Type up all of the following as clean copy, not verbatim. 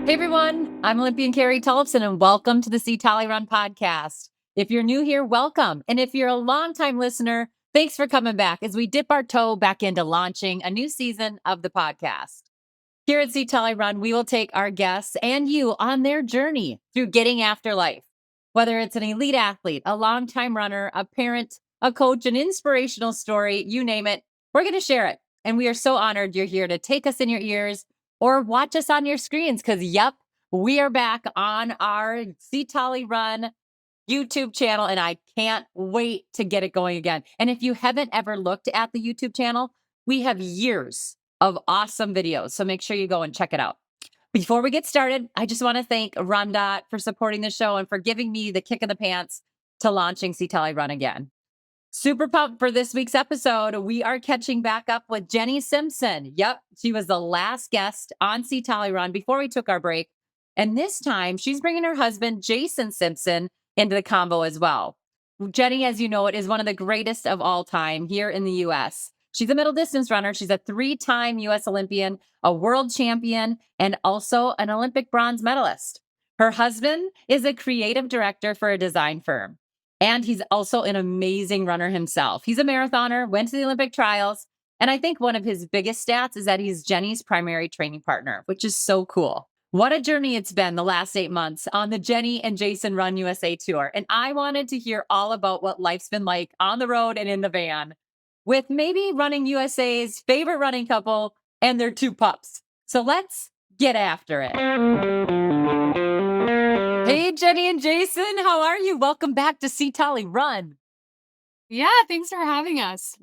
Hey everyone, I'm Olympian Carrie Tollefson and welcome to the C Tolle Run Podcast. If you're new here, welcome. And if you're a longtime listener, thanks for coming back as we dip our toe back into launching a new season of the podcast. Here at C Tolle Run, we will take our guests and you on their journey through getting after life. Whether it's an elite athlete, a longtime runner, a parent, a coach, an inspirational story, you name it, we're going to share it. And we are so honored you're here to take us in your ears or watch us on your screens because, yep, we are back on our C Tolle Run YouTube channel, and I can't wait to get it going again. And if you haven't ever looked at the YouTube channel, we have years of awesome videos, so make sure you go and check it out. Before we get started, I just want to thank Run for supporting the show and for giving me the kick in the pants to launching C Tolle Run again. Super pumped for this week's episode. We are catching back up with Jenny Simpson. Yep, she was the last guest on C Tolle Run before we took our break. And this time, she's bringing her husband, Jason Simpson, into the combo as well. Jenny, as you know, it is one of the greatest of all time here in the U.S. She's a middle distance runner. She's a 3-time U.S. Olympian, a world champion, and also an Olympic bronze medalist. Her husband is a creative director for a design firm. And he's also an amazing runner himself. He's a marathoner, went to the Olympic trials. And I think one of his biggest stats is that he's Jenny's primary training partner, which is so cool. What a journey it's been the last 8 months on the Jenny and Jason Run U.S.A. tour. And I wanted to hear all about what life's been like on the road and in the van with maybe Running U.S.A.'s favorite running couple and their 2 pups. So let's get after it. Hey, Jenny and Jason, how are you? Welcome back to C Tolle Run. Yeah, thanks for having us.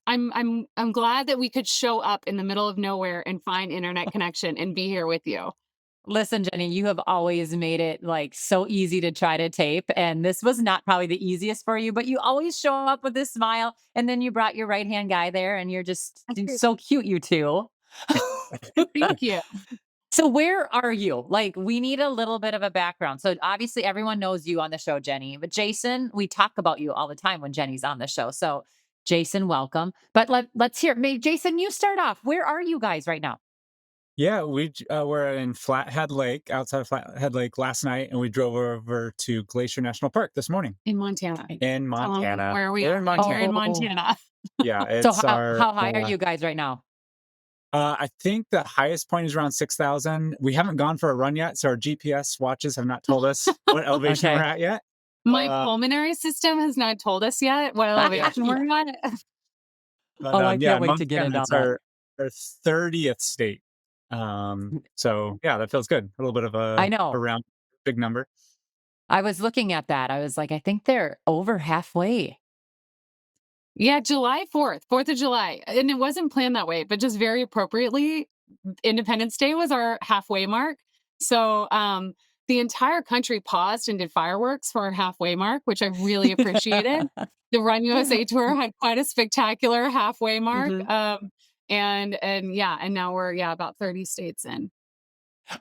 I'm glad that we could show up in the middle of nowhere and find internet connection and be here with you. Listen, Jenny, you have always made it like so easy to try to tape. And this was not probably the easiest for you, but you always show up with this smile. And then you brought your right-hand guy there and you're just so cute, you two. Thank you. So where are you? Like, we need a little bit of a background. So obviously everyone knows you on the show, Jenny, but Jason, we talk about you all the time when Jenny's on the show. So Jason, welcome. But let's hear, maybe Jason, you start off. Where are you guys right now? Yeah, we were in Flathead Lake, outside of Flathead Lake last night, and we drove over to Glacier National Park this morning. In Montana. In Montana. Where are we? We're in We're in Montana. Montana. Yeah, it's So how high are you guys right now? I think the highest point is around 6,000. We haven't gone for a run yet, so our GPS watches have not told us what elevation Okay. we're at yet. My pulmonary system has not told us yet what elevation we're at. But, I can't wait to get into it's that. our 30th state. So yeah, that feels good. A little bit of I know. around big number. I was looking at that. I was like, I think they're over halfway. Yeah, July 4th, 4th of July. And it wasn't planned that way, but just very appropriately, Independence Day was our halfway mark. So the entire country paused and did fireworks for our halfway mark, which I really appreciated. The Run U.S.A. tour had quite a spectacular halfway mark. And now we're about 30 states in.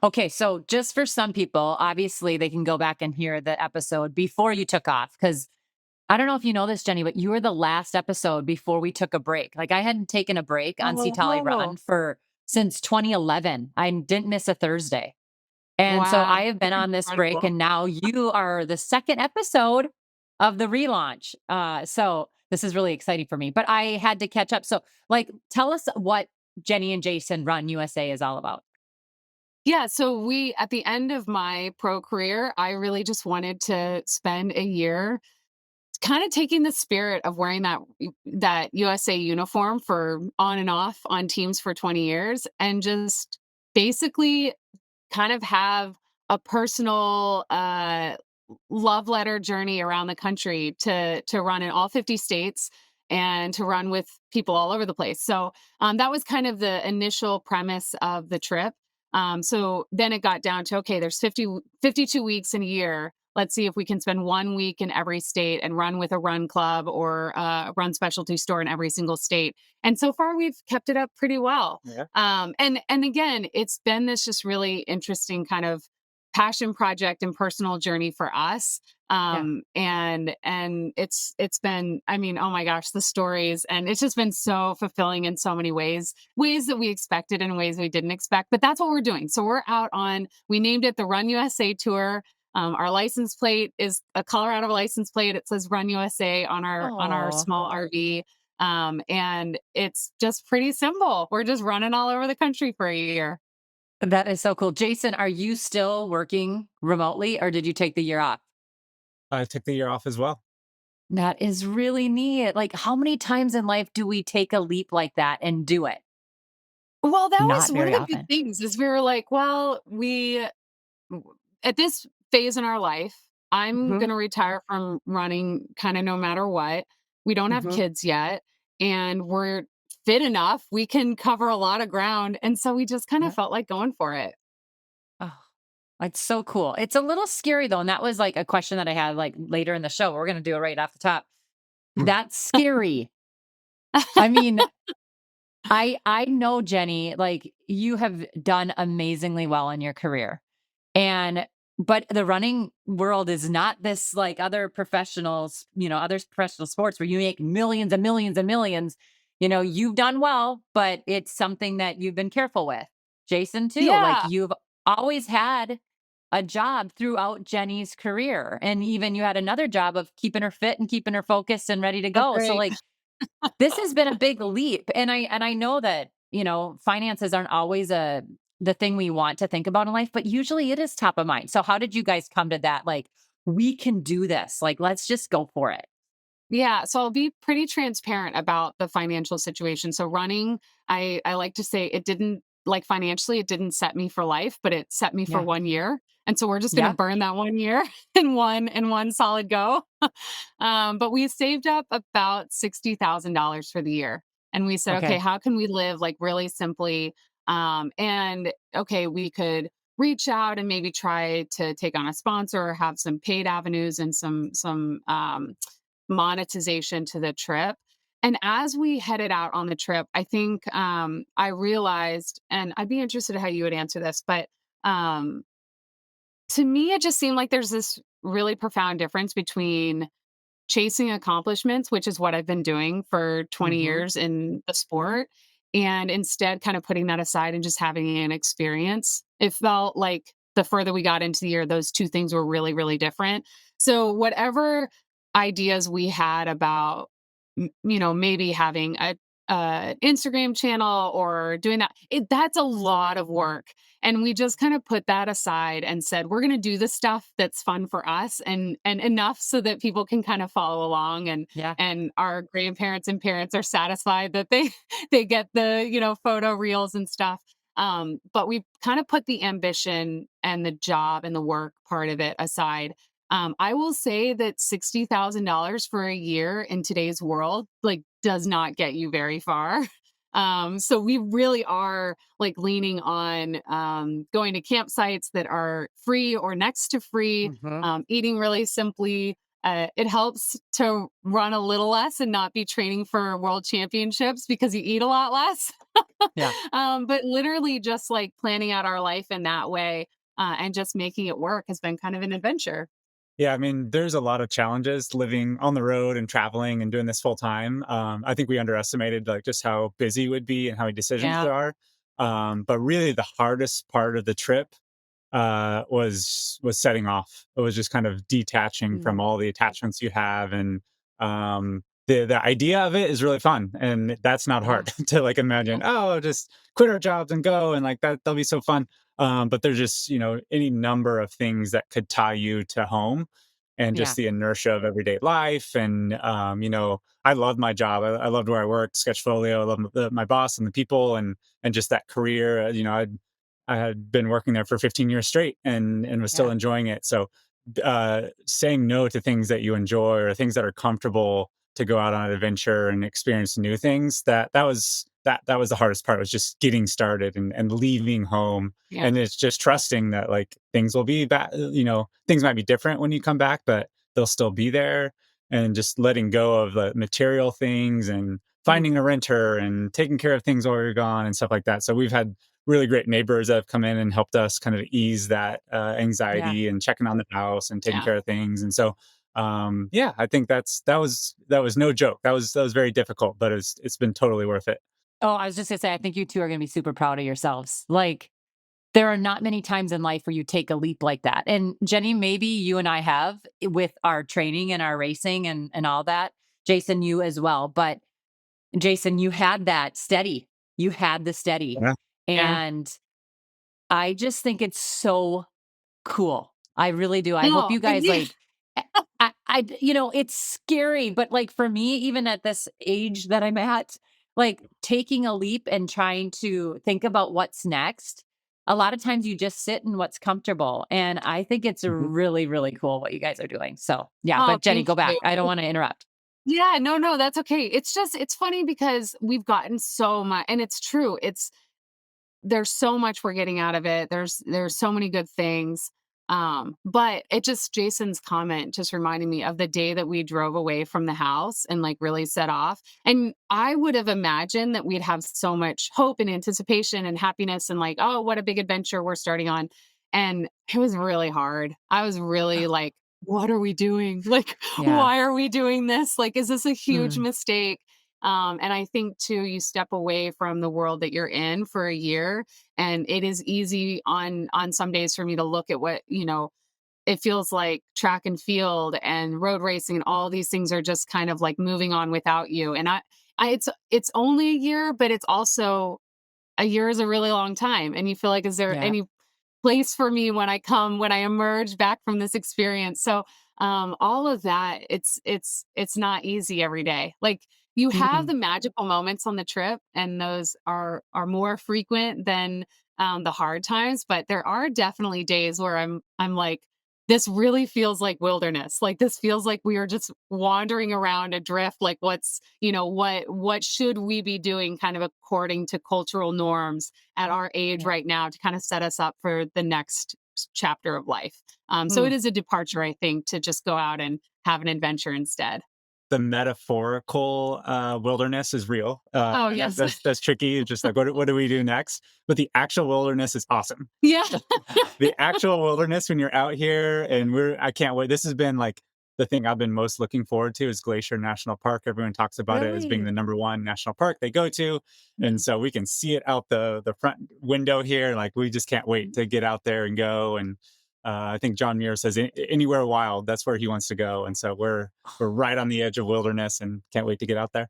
Okay, so just for some people, obviously they can go back and hear the episode before you took off because I don't know if you know this, Jenny, but you were the last episode before we took a break. Like I hadn't taken a break on C Tolle Run since 2011. I didn't miss a Thursday. And so I have been on this break and now you are the second episode of the relaunch. So this is really exciting for me, but I had to catch up. So like, tell us what Jenny and Jason Run USA is all about. Yeah, so at the end of my pro career, I really just wanted to spend a year kind of taking the spirit of wearing that USA uniform for on and off on teams for 20 years and just basically kind of have a personal love letter journey around the country to run in all 50 states and to run with people all over the place. So that was kind of the initial premise of the trip. So then it got down to, okay, there's 52 weeks in a year. Let's see if we can spend 1 week in every state and run with a run club or a run specialty store in every single state. And so far we've kept it up pretty well. Yeah. And again, it's been this just really interesting kind of passion project and personal journey for us. Yeah. And it's been, I mean, oh my gosh, the stories, and it's just been so fulfilling in so many ways that we expected and ways we didn't expect. But that's what we're doing. So we're out on, we named it the Run USA Tour. Our license plate is a Colorado license plate. It says Run USA on our Oh, small RV. And it's just pretty simple. We're just running all over the country for a year. that is so cool. Jason, are you still working remotely or did you take the year off? I took the year off as well. That is really neat. Like, how many times in life do we take a leap like that and do it? Well, that was Not one very of the big often. things is we were like, well, at this phase in our life, I'm Hmm. going to retire from running kind of no matter what. We don't have Hmm. kids yet, and we're fit enough. We can cover a lot of ground. And so we just kind of Yeah. felt like going for it. Oh, it's so cool. It's a little scary though. And that was like a question that I had like later in the show. We're going to do it right off the top. That's scary. I mean, I know, Jenny, like you have done amazingly well in your career. And but the running world is not this like other professionals, other professional sports where you make millions and millions and millions. You've done well, but it's something that you've been careful with. Jason too. Like Yeah, you've always had a job throughout Jenny's career. And even you had another job of keeping her fit and keeping her focused and ready to that's go. So right. like this has been a big leap, and I know that, finances aren't always the thing we want to think about in life, but usually it is top of mind. So how did you guys come to that? Like, we can do this. Like, let's just go for it. Yeah, so I'll be pretty transparent about the financial situation. So running, I like to say it didn't, like, financially, it didn't set me for life, but it set me for Yeah. 1 year. And so we're just gonna Yeah. burn that 1 year in one solid go. But we saved up about $60,000 for the year. And we said, okay, Okay. how can we live like really simply? And okay, we could reach out and maybe try to take on a sponsor or have some paid avenues and some monetization to the trip. And as we headed out on the trip, I think I realized, and I'd be interested in how you would answer this, but um, to me, it just seemed like there's this really profound difference between chasing accomplishments, which is what I've been doing for 20 Hmm. years in the sport, and instead kind of putting that aside and just having an experience. It felt like the further we got into the year, those two things were really, really different. So, whatever ideas we had about, maybe having a Instagram channel or doing that, that's a lot of work. And we just kind of put that aside and said, we're going to do the stuff that's fun for us and enough so that people can kind of follow along Yeah. and our grandparents and parents are satisfied that they they get the, photo reels and stuff. But we kind of put the ambition and the job and the work part of it aside. I will say that $60,000 for a year in today's world, like, does not get you very far. So we really are like leaning on going to campsites that are free or next to free, Hmm. eating really simply. It helps to run a little less and not be training for world championships because you eat a lot less. Yeah. But literally just like planning out our life in that way and just making it work has been kind of an adventure. Yeah, I mean, there's a lot of challenges living on the road and traveling and doing this full time. I think we underestimated like just how busy it would be and how many decisions Yeah. there are. But really, the hardest part of the trip was setting off. It was just kind of detaching from Mm. all the attachments you have, and the idea of it is really fun, and that's not Yeah. hard to like imagine. Oh, just quit our jobs and go, and like that'll be so fun. But there's just any number of things that could tie you to home, and just Yeah. the inertia of everyday life. And I loved my job. I loved where I worked, Sketchfolio. I loved my boss and the people, and just that career. I had been working there for 15 years straight and was still Yeah. enjoying it. So saying no to things that you enjoy or things that are comfortable to go out on an adventure and experience new things, that was the hardest part, was just getting started and leaving home. Yeah. And it's just trusting that like things will be back, things might be different when you come back, but they'll still be there. And just letting go of the material things and finding a renter and taking care of things while you're gone and stuff like that. So we've had really great neighbors that have come in and helped us kind of ease that Yeah. anxiety and checking on the house and taking Yeah. care of things. And so, yeah, I think that was no joke. That was very difficult, but it's been totally worth it. Oh, I was just gonna say, I think you two are gonna be super proud of yourselves. Like, there are not many times in life where you take a leap like that. And Jenny, maybe you and I have with our training and our racing and all that. Jason, you as well. But Jason, you had that steady. You had the steady. Yeah. Yeah. And I just think it's so cool. I really do. I hope No, you guys yeah. like it's scary, but like for me, even at this age that I'm at, like taking a leap and trying to think about what's next. A lot of times you just sit in what's comfortable. And I think it's Mhm. really, really cool what you guys are doing. So yeah, Oh, but Jenny, thank go back. you. I don't want to interrupt. Yeah, no, that's okay. It's funny because we've gotten so much, and it's true. There's so much we're getting out of it. There's so many good things. But it just Jason's comment just reminded me of the day that we drove away from the house and like really set off. And I would have imagined that we'd have so much hope and anticipation and happiness and like, oh, what a big adventure we're starting on. And it was really hard. I was really like, what are we doing? Like, Yeah. why are we doing this? Like, is this a huge Mm, mistake? And I think too, you step away from the world that you're in for a year, and it is easy on some days for me to look at what it feels like track and field and road racing and all these things are just kind of like moving on without you. And it's only a year, but it's also a year is a really long time. And you feel like, is there yeah. any place for me when I emerge back from this experience. So all of that, it's not easy every day. Like you have Mm-mm. the magical moments on the trip, and those are more frequent than the hard times. But there are definitely days where I'm like, this really feels like wilderness. Like this feels like we are just wandering around adrift. Like what should we be doing kind of according to cultural norms at our age Yeah. right now to kind of set us up for the next chapter of life. So it Mm. is a departure, I think, to just go out and have an adventure instead. The metaphorical wilderness is real. Oh, And yes. that's tricky. It's just like, what do we do next? But the actual wilderness is awesome. Yeah. The actual wilderness when you're out here, and I can't wait. This has been like the thing I've been most looking forward to is Glacier National Park. Everyone talks about it as being the Really? #1 national park they go to. And so we can see it out the front window here. Like we just can't wait to get out there and go. And I think John Muir says anywhere wild, that's where he wants to go. And so we're right on the edge of wilderness and can't wait to get out there.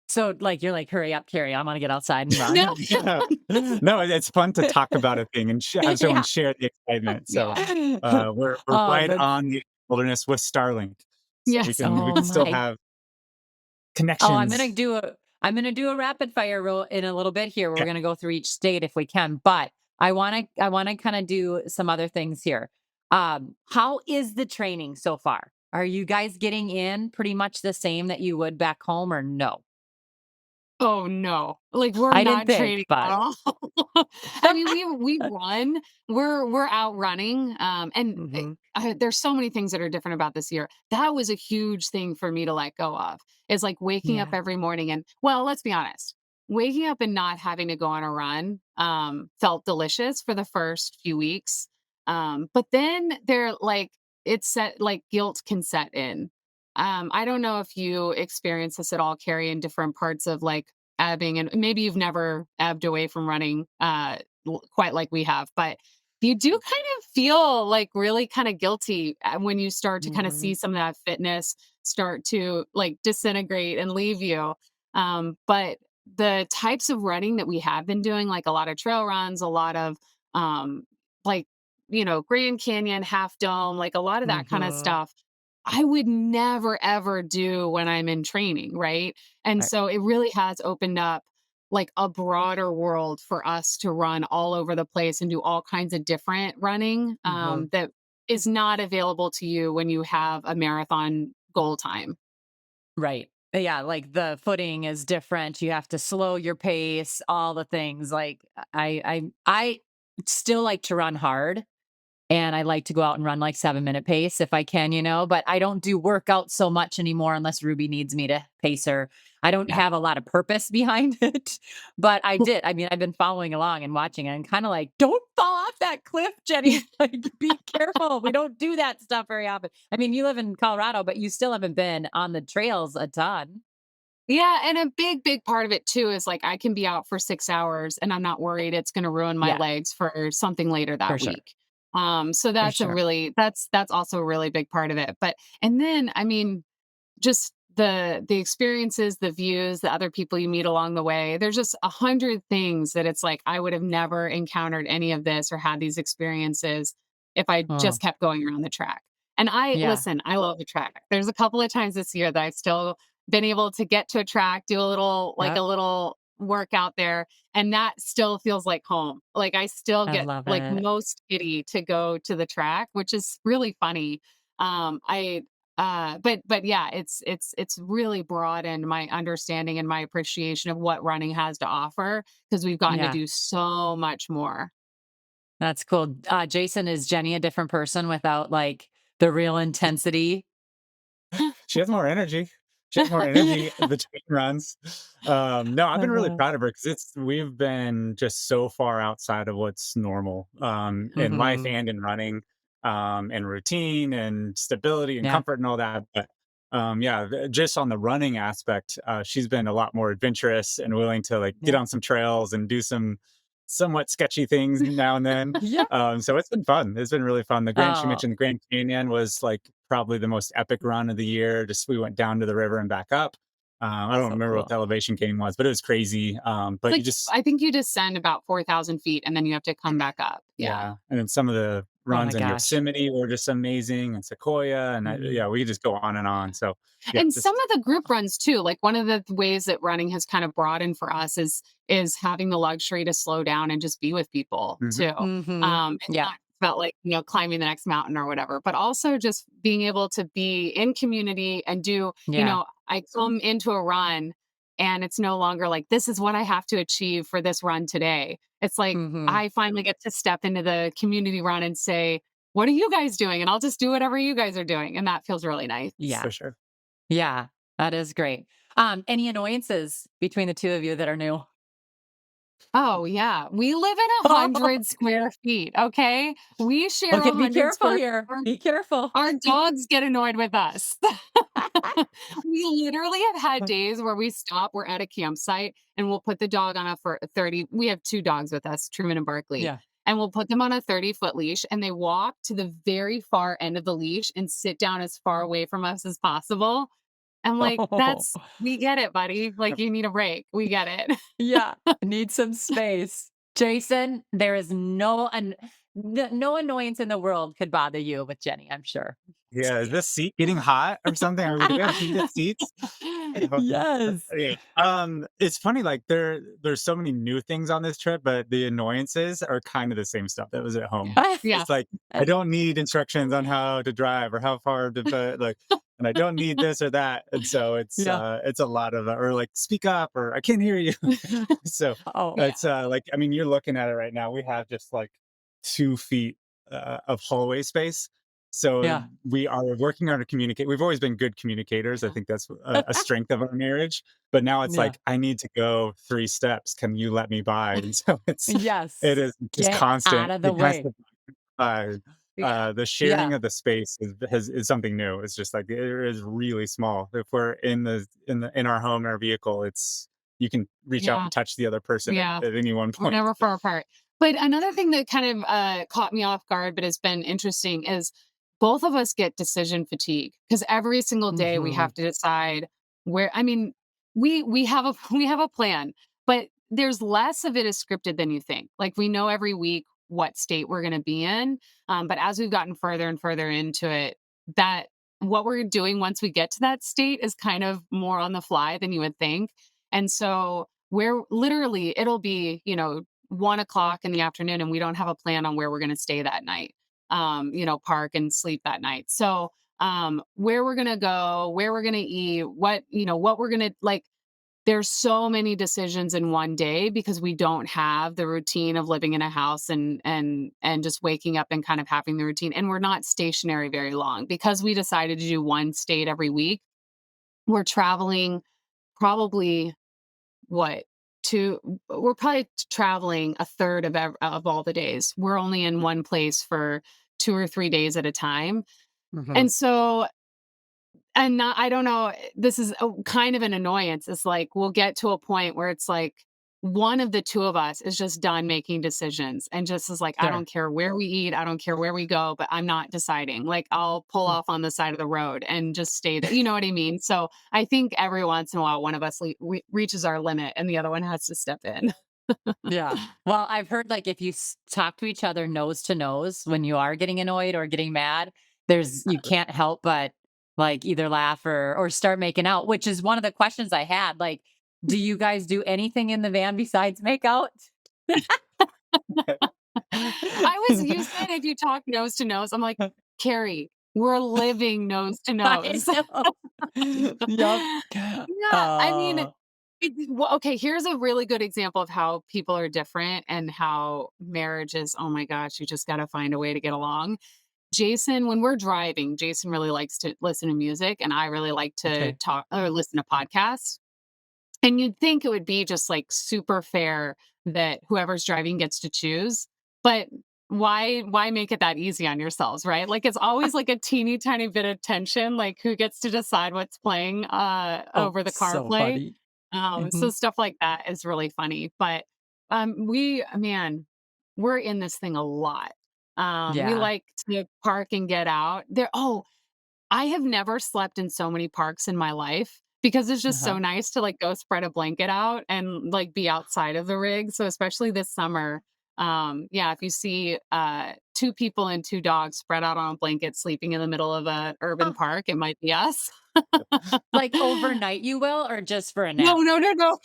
So like you're like, hurry up, Carrie. I want to get outside and run. No. Yeah. No, it's fun to talk about a thing and have someone Yeah. share the excitement. So Yeah. we're Oh, right that's on the wilderness with Starlink, so Yes. we oh can still my. have Oh, connections. I'm gonna do a rapid fire roll in a little bit here. Where we're Okay. gonna go through each state if we can, but I wanna kind of do some other things here. How is the training so far? Are you guys getting in pretty much the same that you would back home or no? Oh, no. Like, we're I didn't not think, training at but all. I mean, we run. We're out running, and, Mhm. there's so many things that are different about this year. That was a huge thing for me to let go of, is, like, waking up Yeah. every morning and well, let's be honest, waking up and not having to go on a run, felt delicious for the first few weeks, but then it's set like, guilt can set in. I don't know if you experience this at all, Carrie, in different parts of like ebbing, and maybe you've never ebbed away from running quite like we have, but you do kind of feel like really kind of guilty when you start to kind of see Mhm. some of that fitness start to like disintegrate and leave you. But the types of running that we have been doing, like a lot of trail runs, a lot of um, like, Grand Canyon, Half Dome, like a lot of that kind of Mhm. stuff I would never ever do when I'm in training, right? And Right. so it really has opened up like a broader world for us to run all over the place and do all kinds of different running Mhm. that is not available to you when you have a marathon goal time. Right. Yeah, like the footing is different. You have to slow your pace, all the things. Like I still like to run hard. And I like to go out and run like 7-minute pace if I can, but I don't do workouts so much anymore unless Ruby needs me to pace her. I don't Yeah. have a lot of purpose behind it, but I did. I mean, I've been following along and watching it and kind of like, don't fall off that cliff, Jenny. Like, be careful. We don't do that stuff very often. I mean, you live in Colorado, but you still haven't been on the trails a ton. Yeah, and a big part of it too is like I can be out for 6 hours and I'm not worried it's gonna ruin my Yeah, legs for something later for that sure. week. So For that's a sure. really that's also a really big part of it. But and then I mean, just the experiences, the views, the other people you meet along the way. There's just 100 things that it's like I would have never encountered any of this or had these experiences if I Oh, just kept going around the track. And I yeah. listen, I love the track. There's a couple of times this year that I've still been able to get to a track, do a little Yep. a little workout there, and that still feels like home. Like I still I get love like it. most giddy to go to the track, which is really funny. I but yeah, it's really broadened my understanding and my appreciation of what running has to offer because we've gotten to Yeah. do so much more. That's cool. Jason, is Jenny a different person without like the real intensity? She has more energy. She has more energy between runs. No, I've been really Uh-huh. proud of her because we've been just so far outside of what's normal in life Mhm. and in running, and routine and stability and Yeah. comfort and all that. But yeah, just on the running aspect, she's been a lot more adventurous and willing to like get Yeah. on some trails and do some somewhat sketchy things now and then. Yeah. So it's been fun. It's been really fun. She Oh, mentioned the Grand Canyon was like probably the most epic run of the year. Just we went down to the river and back up. I don't so remember what cool. the elevation gain was, but it was crazy. It's But you like just I think you descend about 4,000 feet and then you have to come back up. Yeah. yeah, and then some of the Oh my runs in gosh. Yosemite were just amazing, and Sequoia, and Mhm. yeah, we could just go on and on. So yeah, And some just of the group runs too. Like one of the ways that running has kind of broadened for us is having the luxury to slow down and just be with people mhm. too. Mhm. It's Yeah. not about like, climbing the next mountain or whatever, but also just being able to be in community and do, Yeah. I come into a run and it's no longer like this is what I have to achieve for this run today. It's like Mhm. I finally get to step into the community run and say, what are you guys doing? And I'll just do whatever you guys are doing. And that feels really nice. Yeah. For sure. Yeah. That is great. Any annoyances between the two of you that are new? Oh, yeah. We live in 100 square feet, okay? We share Okay, be 100 careful square here. our Be careful. our dogs get annoyed with us. We literally have had days where we stop, we're at a campsite, and we'll put the dog on a 30 we have 2 dogs with us, Truman and Barkley, Yeah. and we'll put them on a 30-foot leash, and they walk to the very far end of the leash and sit down as far away from us as possible. I'm like, Oh. "That's we get it, buddy. Like, you need a break. We get it." Yeah, need some space. Jason, there is no annoyance in the world could bother you with Jenny, I'm sure. Yeah, is this seat getting hot or something? Do we have heated seats? Yes. Yeah. It's funny, like there's so many new things on this trip, but the annoyances are kind of the same stuff that was at home. Yeah. It's like I don't need instructions on how to drive or how far to put like, and I don't need this or that, and so Yeah. it's a lot of or like speak up or I can't hear you. So Oh, Yeah. it's like I mean you're looking at it right now. We have just like 2 feet of hallway space, so yeah. we are working on to communicate. We've always been good communicators. I think that's a strength of our marriage. But now it's Yeah. like, I need to go 3 steps. Can you let me by? And so it Yes. is just Get out constant. of the It has way. to, uh, Yeah. the sharing Yeah. of the space is something new. It's just like it is really small. If we're in our home, our vehicle, it's you can reach out Yeah. and touch the other person Yeah. at any one We're point. never far apart. But another thing that kind of caught me off guard, but has been interesting, is both of us get decision fatigue because every single day we Mhm. have to decide where. I mean, we have a we have a plan, but there's less of it is scripted than you think. Like we know every week what state we're going to be in, but as we've gotten further and further into it, that what we're doing once we get to that state is kind of more on the fly than you would think. And so we're literally it'll be 1 o'clock in the afternoon and we don't have a plan on where we're going to stay that night, park and sleep that night. So where we're going to go, where we're going to eat, what we're going to like, there's so many decisions in one day because we don't have the routine of living in a house and just waking up and kind of having the routine. And we're not stationary very long because we decided to do one state every week. We're traveling probably what we're probably traveling a third of all the days. We're only in one place for 2 or 3 days at a time. Mhm. And so and not I don't know, this is a kind of an annoyance. It's like, we'll get to a point where it's like, one of the 2 of us is just done making decisions and just is like, "I Sure. don't care where we eat, I don't care where we go, but I'm not deciding." Like, I'll pull Mm. off on the side of the road and just stay there, you know what I mean? So, I think every once in a while, one of us reaches our limit and the other one has to step in. Yeah. Well, I've heard like if you talk to each other nose to nose when you are getting annoyed or getting mad, you can't help but like either laugh or start making out, which is one of the questions I had. Like, do you guys do anything in the van besides make out? You said if you talk nose to nose, I'm like, "Carrie, we're living nose to I nose." know. Yep. Yeah, I mean, Uh, okay, here's a really good example of how people are different and how marriage is, oh my gosh, you just gotta find a way to get along. Jason, when we're driving, Jason really likes to listen to music, and I really like to okay. talk or listen to podcasts. And you'd think it would be just like super fair that whoever's driving gets to choose, but why make it that easy on yourselves, right? Like it's always like a teeny tiny bit of tension, like who gets to decide what's playing Oh, over the so CarPlay. funny. So Mhm. stuff like that is really funny. But we man, we're in this thing a lot. We Yeah. like to park and get out. I have never slept in so many parks in my life because it's just so Uh-huh. nice to, like, go spread a blanket out and, like, be outside of the rig, so especially this summer, yeah, if you see, 2 people and 2 dogs spread out on a blanket sleeping in the middle of a urban park, it might be us. Like overnight you will or just for a No, nap? no, no, no.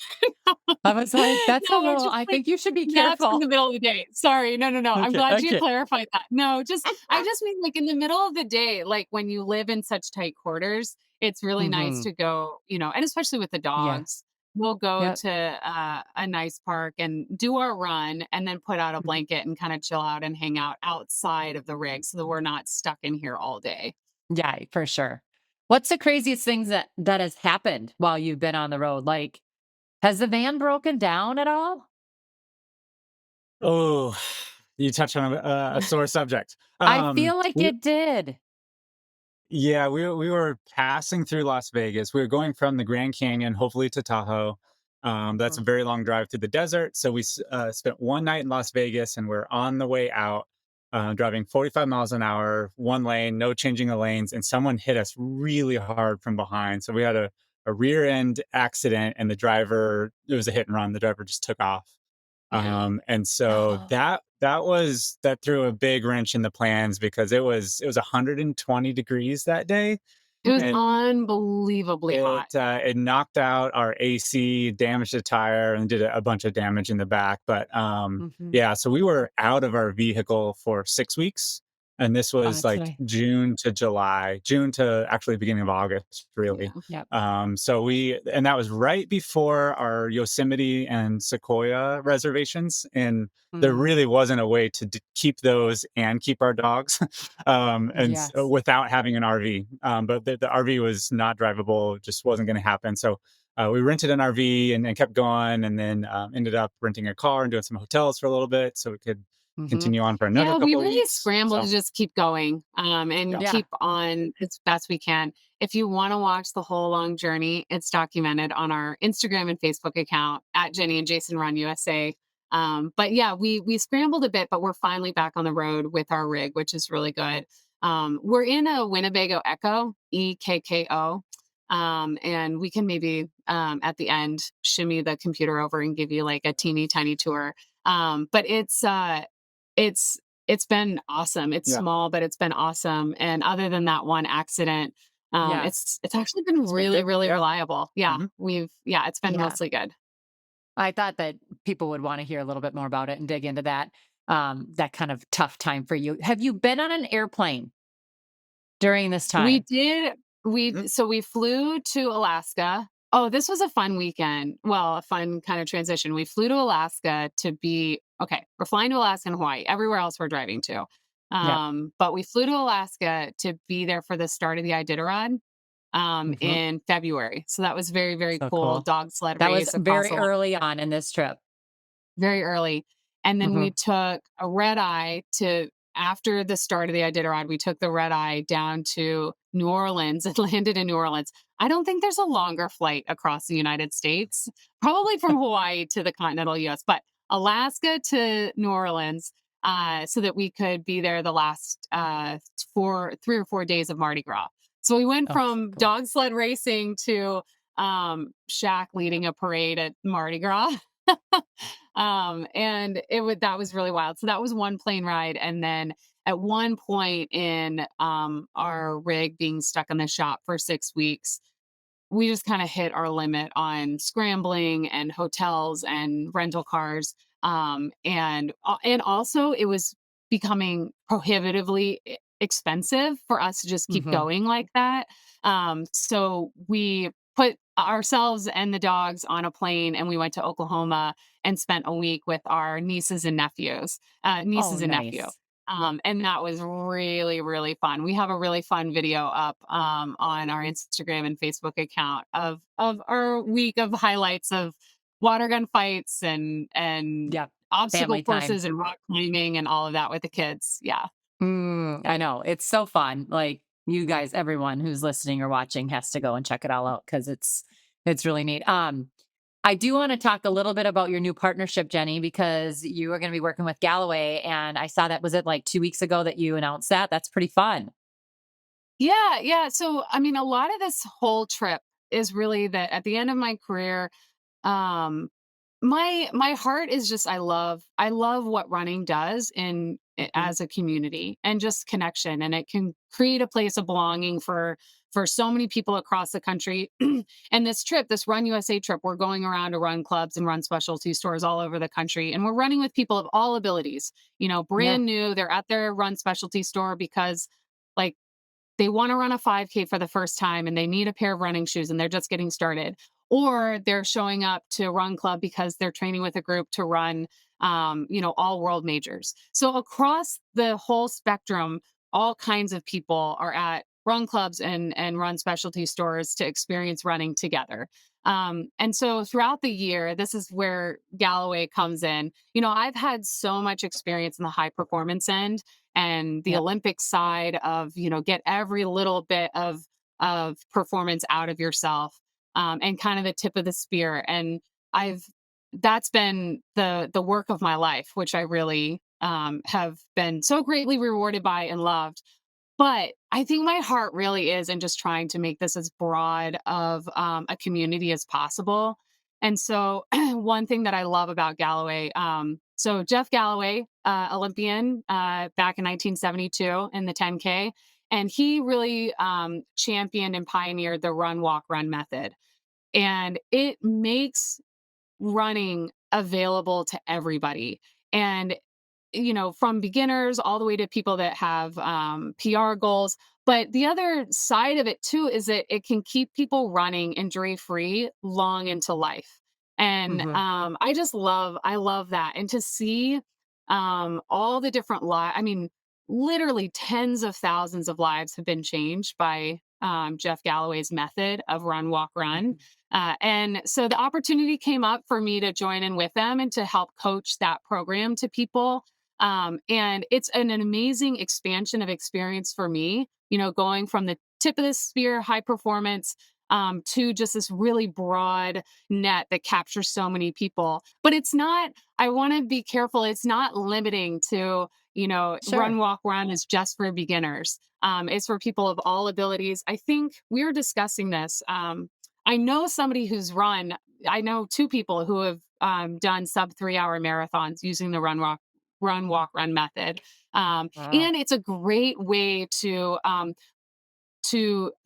I was like, that's a No, little, just, I like, think you should be naps in careful. the middle of the day. Sorry, no, no, no, I'm Okay. glad you Okay. clarified that. No, I just mean, like, in the middle of the day, like, when you live in such tight quarters, it's really nice Mhm. to go, and especially with the Yeah. dogs, we'll go Yep. to, a nice park and do our run and then put out a Mhm. blanket and kinda chill out and hang out outside of the rig so that we're not stuck in here all day. Yeah, for sure. What's the craziest things that has happened while you've been on the road? Like, has the van broken down at all? Oh, you touched on a sore subject. I feel like We it did. Yeah, we were passing through Las Vegas. We were going from the Grand Canyon, hopefully to Tahoe. That's a Mhm. very long drive through the desert. So we spent one night in Las Vegas, and we're on the way out, driving 45 miles an hour, one lane, no changing the lanes, and someone hit us really hard from behind. So we had a rear end accident, and it was a hit and run. The driver just took off. And so No. that threw a big wrench in the plans because it was 120 degrees that day, It was and unbelievably hot. it knocked out our AC, damaged a tire, and did a bunch of damage in the back. But Mhm. yeah, so we were out of our vehicle for 6 weeks, and this Oh, was that's what like June to July, June to actually beginning of August, really. Yeah. yep. And that was right before our Yosemite and Sequoia reservations, and there Mm. really wasn't a way to keep those and keep our dogs, Yes. without having an RV. But the RV was not drivable; just wasn't going to happen. So we rented an RV and kept going, and then ended up renting a car and doing some hotels for a little bit, so we could Mhm. continue on for another Yeah, we couple of really weeks. scramble to So just keep going, and yeah, Yeah. keep on as best we can. If you wanna watch the whole long journey, it's documented on our Instagram and Facebook account at Jenny and Jason Run USA. But yeah, we scrambled a bit, but we're finally back on the road with our rig, which is really good. We're in a Winnebago Echo, EKKO, and we can maybe, at the end, shimmy the computer over and give you, like, a teeny tiny tour. But it's it's been awesome. It's yeah, small, but it's been awesome, and other than that one accident, Yeah. it's actually been it's been really, good. really Yeah. reliable. Yeah, Mhm. it's been Yeah. mostly good. I thought that people would want to hear a little bit more about it and dig into that kind of tough time for you. Have you been on an airplane during this We time? did Mhm. we flew to Alaska, Oh, this was a fun weekend. Well, a fun kind of transition. We flew to Alaska to be okay. We're flying to Alaska and Hawaii. Everywhere else we're driving to. Yeah. But we flew to Alaska to be there for the start of the Iditarod Hmm. in February. So that was very, very So cool. cool. Dog sled That was race across very the early on in this trip. very early. And then we Hmm. took a red eye to after the start of the Iditarod, we took the red eye down to New Orleans and landed in New Orleans. I don't think there's a longer flight across the United States, probably from Hawaii to the continental US, but Alaska to New Orleans, so that we could be there the last 3 or 4 days of Mardi Gras. So we went Oh, so from cool. dog sled racing to Shaq leading a parade at Mardi Gras. And that was really wild. So that was one plane ride. And then at one point in our rig being stuck in the shop for 6 weeks, we just kind of hit our limit on scrambling and hotels and rental cars. And also it was becoming prohibitively expensive for us to just keep Hmm. going like that. So we put ourselves and the dogs on a plane and we went to Oklahoma and spent a week with our Oh, nieces and nephew. nice. And that was really, really fun. We have a really fun video up on our Instagram and Facebook account of our week of highlights of water gun fights and Yep. obstacle Family time. courses and rock climbing and all of that with the kids. Yeah. I know. It's so fun. Like you guys, everyone who's listening or watching has to go and check it all out because it's really neat. I do want to talk a little bit about your new partnership, Jenny, because you are going to be working with Galloway. And I saw that was it like 2 weeks ago that you announced that. That's pretty fun. Yeah, yeah. So I mean, a lot of this whole trip is really that at the end of my career, um my heart is just I love what running does Mhm. as a community and just connection, and it can create a place of belonging for so many people across the country. And this Run USA trip, we're going around to run clubs and run specialty stores all over the country, and we're running with people of all abilities, Yeah. brand new, they're at their run specialty store because like they want to run a 5K for the first time and they need a pair of running shoes and they're just getting started. Or they're showing up to run club because they're training with a group to run, all world majors. So across the whole spectrum, all kinds of people are at run clubs and run specialty stores to experience running together. And so throughout the year, this is where Galloway comes in. I've had so much experience in the high performance end and the Yep. Olympic side of, get every little bit of performance out of yourself, and kind of the tip of the spear. And I've that's been the work of my life, which I really have been so greatly rewarded by and loved. But I think my heart really is in just trying to make this as broad of a community as possible. And so, one thing that I love about Galloway, so Jeff Galloway, Olympian, back in 1972 in the 10K, and he really championed and pioneered the run, walk, run method. And it makes running available to everybody. And from beginners all the way to people that have PR goals. But the other side of it too is that it can keep people running injury free long into life. And Hmm. I love that. And to see all the different lives, I mean, literally tens of thousands of lives have been changed by Jeff Galloway's method of run, walk, run. And so the opportunity came up for me to join in with them and to help coach that program to people. And it's an amazing expansion of experience for me, going from the tip of the spear, high performance, to just this really broad net that captures so many people. But it's not, I want to be careful, it's not limiting to, run, Sure. walk, run is just for beginners. It's for people of all abilities. I think we were discussing this. I know somebody who's I know two people who have done sub 3 hour marathons using the run, walk, run method. Wow. And it's a great way to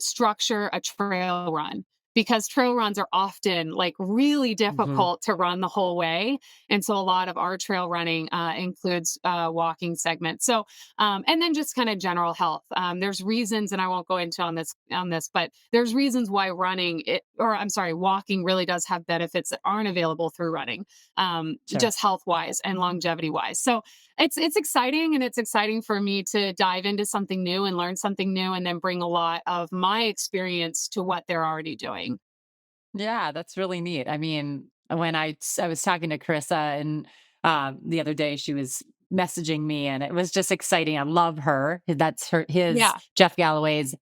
structure a trail run. because trail runs are often like really Mm-hmm. difficult to run the whole way. And so a lot of our trail running includes walking segments. So, and then just kind of general health. There's reasons, and I won't go into on this, but there's reasons why walking really does have benefits that aren't available through running, Sure. just health wise and longevity wise. So it's exciting, and it's exciting for me to dive into something new and learn something new, and then bring a lot of my experience to what they're already doing. Yeah, that's really neat. I mean, when I was talking to Carissa and the other day, she was messaging me, and it was just exciting. I love her. That's his Yeah, Jeff Galloway's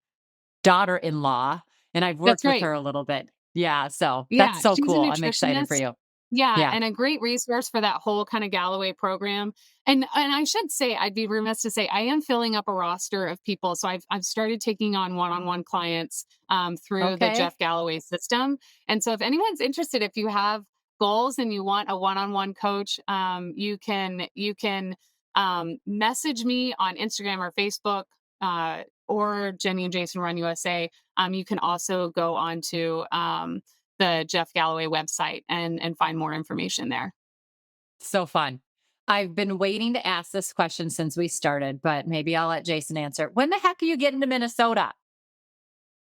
daughter-in-law, and I've that's worked with right. her a little bit. Yeah, so that's Yeah, so she's a cool. I'm excited for nutritionist. you. Yeah, Yeah. and a great resource for that whole kind of Galloway program. And I should say, I'd be remiss to say, I am filling up a roster of people. So I've started taking on one-on-one clients through the Okay. Jeff Galloway system. And so if anyone's interested, if you have goals and you want a one-on-one coach, you can message me on Instagram or Facebook, or Jenny and Jason Run USA. You can also go on to the Jeff Galloway website and find more information there. So fun. I've been waiting to ask this question since we started, but maybe I'll let Jason answer. When the heck are you getting to Minnesota?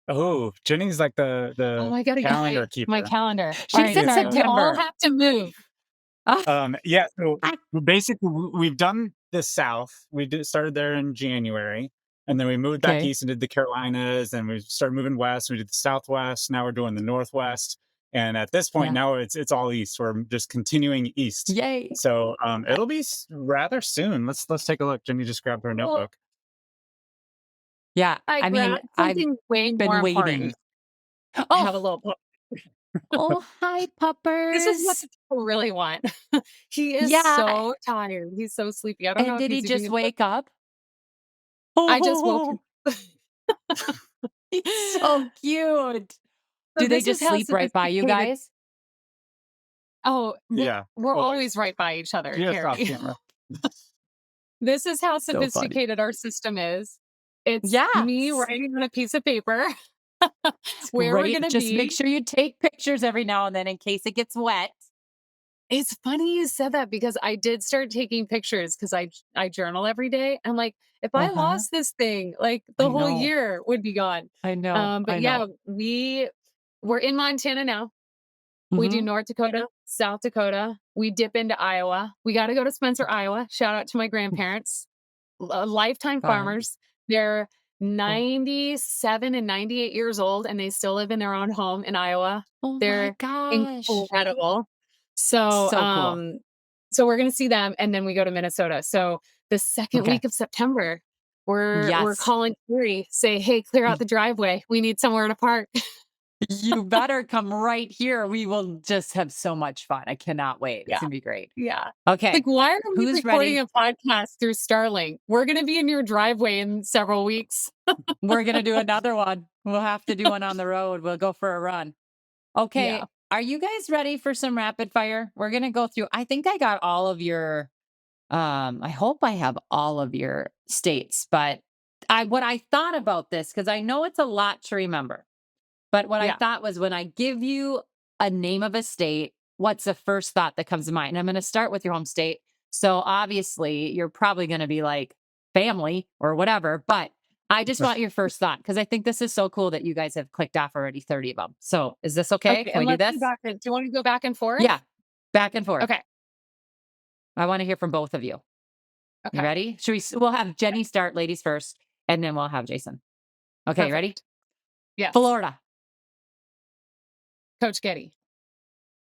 Oh, Jenny's like Oh, the I gotta get calendar my keeper. calendar. All She right, said sorry. We all September. have to move. Yeah, so I- basically we've done the South. Started there in January, and then we moved back okay. east and did the Carolinas, and we started moving west. We did the Southwest. Now we're doing the Northwest, and at this point Yeah. now it's all east. We're just continuing east. Yay. So it'll be rather soon. Let's take a look. Jenny just grabbed her Well, notebook. Yeah. I I mean, grabbed I've something way more been important. waiting. I have a Oh, little book. oh, hi, This is what puppers. the people really want. He is Yeah. so tired. He's so sleepy. I don't know And if did he he's even just in bed. wake up? I just woke him. Oh, he's so cute. So Do they this is just how sleep right by you sophisticated. guys? Oh, Yeah, we're always. always right by each other, Just off Carrie. camera. This is how So funny. sophisticated our system is. It's me Yes. writing on a piece of paper It's where we're great. gonna Just make be. sure you take pictures every now and then in case it gets wet. It's funny you said that because I did start taking pictures because I journal every day. I'm like, if I Uh-huh. lost this thing, like the I whole know. year would be gone. I know. But I know. yeah, we're in Montana now. We do Hmm. North Dakota, South Dakota. We dip into Iowa. We got to go to Spencer, Iowa. Shout out to my grandparents, lifetime Fun. farmers. They're Oh, 97 and 98 years old, and they still live in their own home in Iowa. oh my They're gosh. incredible. So, So cool. so we're going to see them, and then we go to Minnesota. So the second Okay. week of September, we're Yes. calling Carrie, say, hey, clear out Y- the driveway. We need somewhere to park. You better come right here. We will just have so much fun. I cannot wait. It's Yeah. going to be great. Yeah. Okay. Like, why are we Who's recording ready? a podcast through Starlink? We're going to be in your driveway in several weeks. We're going to do another one. We'll have to do one on the road. We'll go for a run. Okay. Yeah. Are you guys ready for some rapid fire? We're going to go through. I think I got all of your I hope I have all of your states, but what I thought about this cuz I know it's a lot to remember. But what I Yeah. thought was when I give you a name of a state, what's the first thought that comes to mind? And I'm going to start with your home state. So obviously, you're probably going to be like family or whatever, but I just want your first thought because I think this is so cool that you guys have clicked off already 30 of them. So is this okay? Okay. Can And we do let's do this? do you want to go back and forth? Yeah. Back and forth. Okay. I want to hear from both of you. You Okay. ready? We'll have Jenny start ladies first, and then we'll have Jason. Okay, ready? Perfect. Yes. Florida. Coach Getty,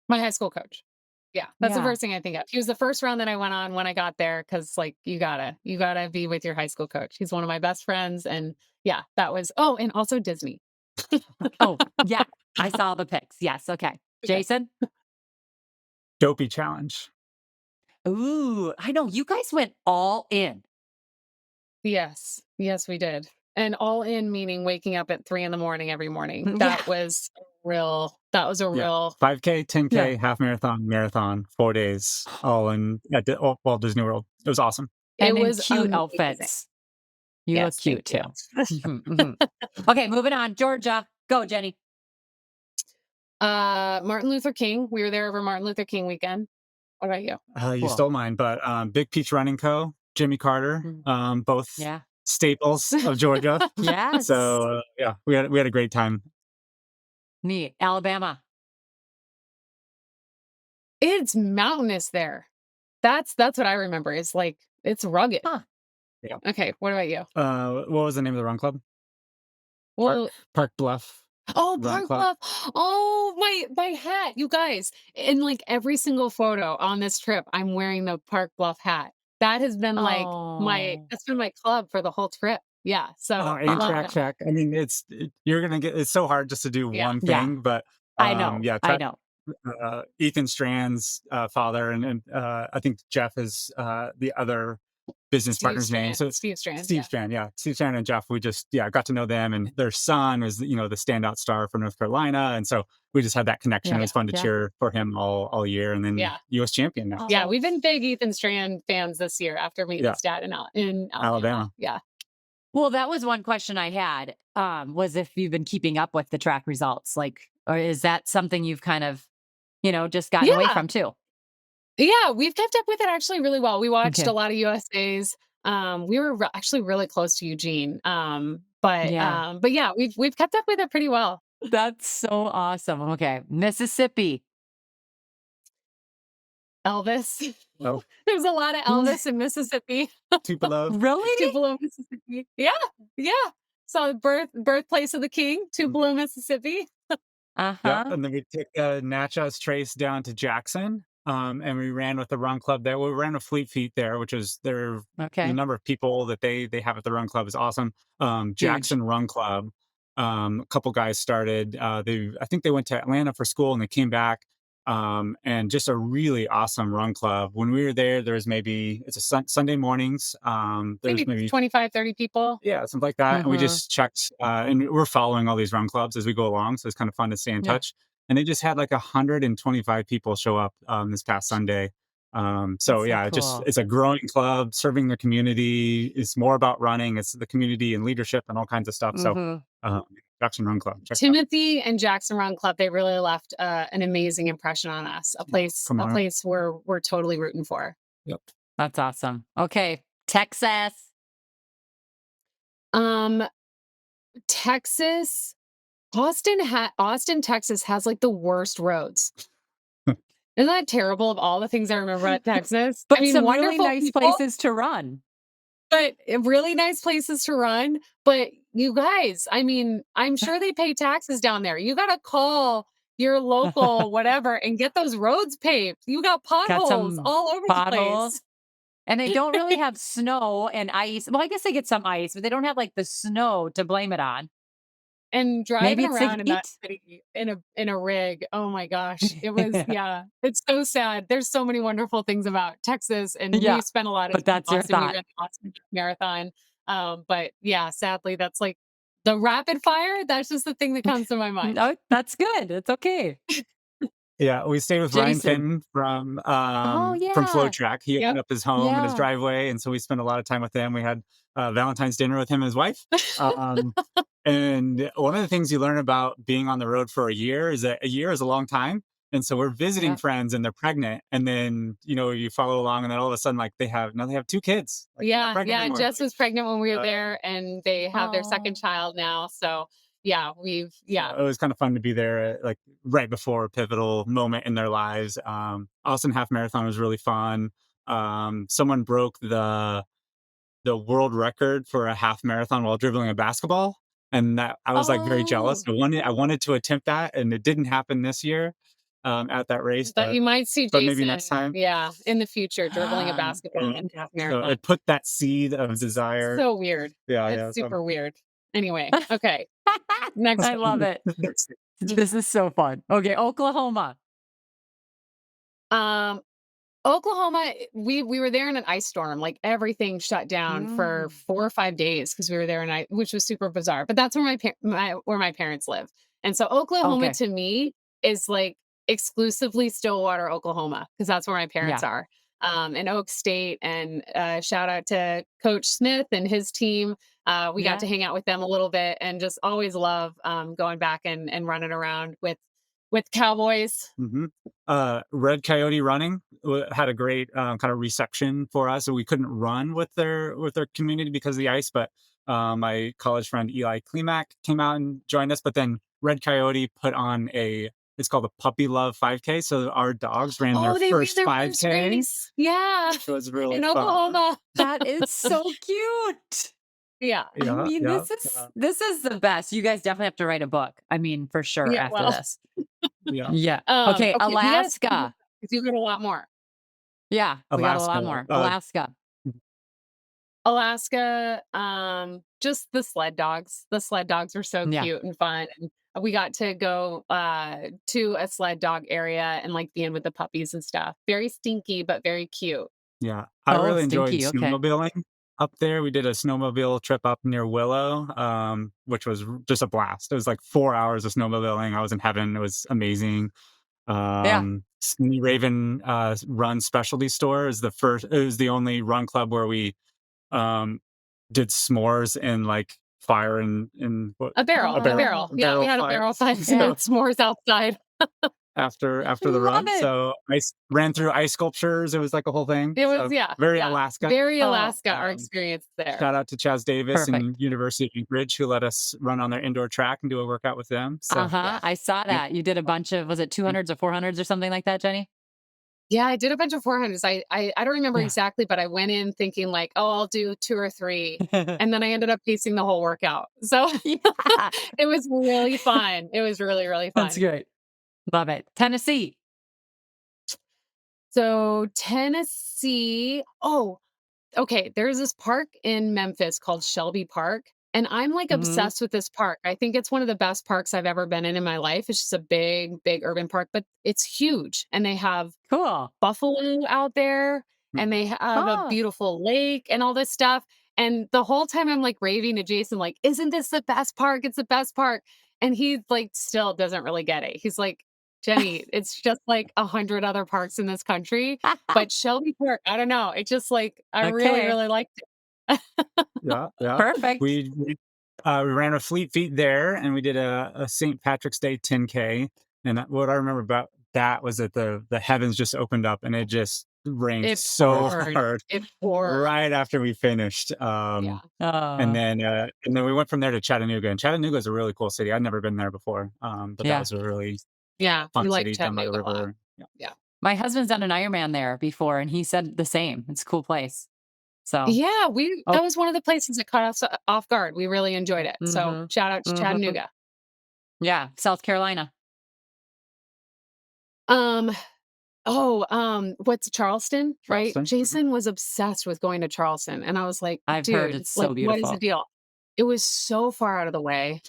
my high school coach. Yeah. That's the Yeah. first thing I think of. He was the first round that I went on when I got there. Cause like you gotta be with your high school coach. He's one of my best friends. And yeah, and also Disney. Oh, yeah. I saw the pics. Yes. Okay. Okay. Jason? Dopey challenge. Ooh, I know. You guys went all in. Yes. Yes, we did. And all in meaning waking up at 3 a.m. every morning. Yeah. That was a Yeah. real 5K, 10K, Yeah. half marathon, 4 days, all in at Walt Disney World. It was awesome. And it in was cute amazing. outfits. You look Yes, cute too. thank you. Mhm, mhm. Okay, moving on. Georgia. Go, Jenny. Martin Luther King. We were there over Martin Luther King weekend. What about you? You Cool. stole mine, but Big Peach Running Co., Jimmy Carter, both Yeah. staples of Georgia. Yes. So yeah, we had a great time. Neat. Alabama. It's mountainous there. That's what I remember. It's like it's rugged. Huh. Yeah. Okay, what about you? What was the name of the run club? Well, Park Bluff oh, Run Park Club. Bluff. Oh, my hat, you guys. In like every single photo on this trip, I'm wearing the Park Bluff hat. That has been like Oh. that's been my club for the whole trip. Yeah. So And love track that. check. I mean, you're gonna get. It's so hard just to do Yeah. one Yeah. thing, but I know. yeah, I know. Ethan Strand's father, and I think Jeff is the other business partner's name. So Steve Strand. Steve Strand, yeah, Steve Strand and Jeff. We just got to know them, and their son was the standout star for North Carolina, and so we just had that connection. It was fun to cheer for him all year, and then U.S. champion now. Yeah, we've been big Ethan Strand fans this year after meeting his dad in Alabama. Yeah. Well, that was one question I had, was if you've been keeping up with the track results, like, or is that something you've kind of, just gotten away from too? Yeah, we've kept up with it actually really well. We watched a lot of U.S.As. We were actually really close to Eugene. But yeah, we've kept up with it pretty well. That's so awesome. Okay. Mississippi. Elvis. Well, There's a lot of Elvis in Mississippi. Tupelo. Really? Tupelo, Mississippi. Yeah. So birthplace of the king, Tupelo, Mississippi. Uh-huh. Yep. And then we took Natchez Trace down to Jackson. And we ran with the run club there. We ran a Fleet Feet there, which is the number of people that they have at the run club is awesome. Jackson Run Club. A couple guys started. I think they went to Atlanta for school and they came back. And just a really awesome run club. When we were there was it's a Sunday mornings. There's maybe 25, 30 people. Yeah, something like that. And we just checked, and we're following all these run clubs as we go along. So it's kind of fun to stay in touch. And they just had like 125 people show up this past Sunday. So yeah, cool. it's a growing club serving the community. It's more about running. It's the community and leadership and all kinds of stuff. So Jackson Run Club. Timothy and Jackson Run Club, they really left an amazing impression on us. A place where we're totally rooting for. Yep. That's awesome. Okay. Texas. Texas. Austin, Texas has like the worst roads. Isn't that terrible of all the things I remember about Texas? But some really nice people, places to run. But really nice places to run. But you guys, I mean, I'm sure they pay taxes down there. You got to call your local whatever and get those roads paved. You got potholes all over the place. And they don't really have snow and ice. Well, I guess they get some ice, but they don't have like the snow to blame it on. And driving around in that city in a rig, oh my gosh, it was it's so sad. There's so many wonderful things about Texas, and we spent a lot of time in Austin. We ran the Austin Marathon, but yeah, sadly, that's like the rapid fire. That's just the thing that comes to my mind. No, that's good. It's okay. Yeah, we stayed with Ryan Fenton from Flow Track. He opened up his home and his driveway, and so we spent a lot of time with him. We had Valentine's dinner with him and his wife. And one of the things you learn about being on the road for a year is that a year is a long time. And so we're visiting friends and they're pregnant. And then, you follow along and then all of a sudden, like they have 2 kids. Like, and Jess was pregnant when we were there and they have their second child now. So yeah, it was kind of fun to be there like right before a pivotal moment in their lives. Austin Half Marathon was really fun. Someone broke the world record for a half marathon while dribbling a basketball. And that I was like very jealous. I wanted to attempt that, and it didn't happen this year at that race. But you might see Jason, maybe next time. Yeah, in the future, dribbling a basketball in half marathon. So it put that seed of desire. So weird. It's super weird. Anyway, okay. Next, I love it. This is so fun. Okay, Oklahoma. Oklahoma, we were there in an ice storm. Like everything shut down for 4 or 5 days because we were there, which was super bizarre. But that's where where my parents live, and so Oklahoma to me is like exclusively Stillwater, Oklahoma, because that's where my parents are. In Oak State, and shout out to Coach Smith and his team. We got to hang out with them a little bit, and just always love going back and running around with with cowboys. hmm Red Coyote Running had a great kind of reception for us. So we couldn't run with their community because of the ice, but my college friend Eli Klimak came out and joined us. But then Red Coyote put on it's called the Puppy Love 5K. So our dogs ran their Oh, they ran first their 5K, first race. Yeah, which was really in fun. Oklahoma. That is so cute. Yeah. I Yeah, mean, yeah, this is the best. You guys definitely have to write a book. I mean, for sure Yeah, after well, this. yeah. Yeah. Okay, okay, we gotta Alaska. because you got a lot more. Yeah, we got a lot Alaska. more. Alaska. Alaska, just the sled dogs. The sled dogs were so Yeah. cute and fun. And we got to go to a sled dog area and like be in with the puppies and stuff. Very stinky, but very cute. Yeah, I Oh, really enjoyed stinky. Okay. snowmobiling up there. We did a snowmobile trip up near Willow, which was just a blast. It was like 4 hours of snowmobiling. I was in heaven. It was amazing. Yeah. Skinny Raven Run Specialty Store is the first. It was the only run club where we um, did s'mores and like fire and what A barrel, A a barrel. barrel. Yeah, we had a fire. barrel fire Yeah. and s'mores outside. after the Love run. it. So ran through ice sculptures. It was like a whole thing. It was, So yeah, very yeah. Alaska. Very Oh, Alaska, our um, experience there. Shout out to Chaz Davis Perfect. and University of Anchorage who let us run on their indoor track and do a workout with them. So Yeah. I saw that. You did a bunch of, was it 200s or 400s or something like that, Jenny? Yeah, I did a bunch of 400s. I don't remember Yeah. exactly, but I went in thinking like, oh, I'll do 2 or 3. And then I ended up pacing the whole workout. So Yeah. it was really fun. It was really, really fun. That's great. Love it. Tennessee. So Tennessee. Oh, okay. There's this park in Memphis called Shelby Park. And I'm like Mhm. obsessed with this park. I think it's one of the best parks I've ever been in my life. It's just a big, big urban park, but it's huge. And they have Cool. buffalo out there and they have a Oh, beautiful lake and all this stuff. And the whole time I'm like raving to Jason, like, isn't this the best park? It's the best park. And he like still doesn't really get it. He's like, Jenny, it's just like 100 other parks in this country. But Shelby Park, I don't know. It just like, I really, okay. really liked it. yeah. Perfect. We ran a Fleet Feet there, and we did a St. Patrick's Day 10K. And what I remember about that was that the heavens just opened up, and it just rained It so poured. hard It poured. right after we finished. Yeah. And then we went from there to Chattanooga, and Chattanooga is a really cool city. I'd never been there before, but Yeah. that was a really Yeah. We fun like city down by the Chattanooga a lot. river. Yeah. Yeah. My husband's done an Ironman there before, and he said the same. It's a cool place. So, Yeah, oh, that was one of the places that caught us off guard. We really enjoyed it. So mhm, shout out to mhm. Chattanooga. Yeah, South Carolina. Um, what's Charleston, right? Charleston. Jason was obsessed with going to Charleston. And I was like, I've heard dude, it's like, so what is the beautiful. deal? It was so far out of the way.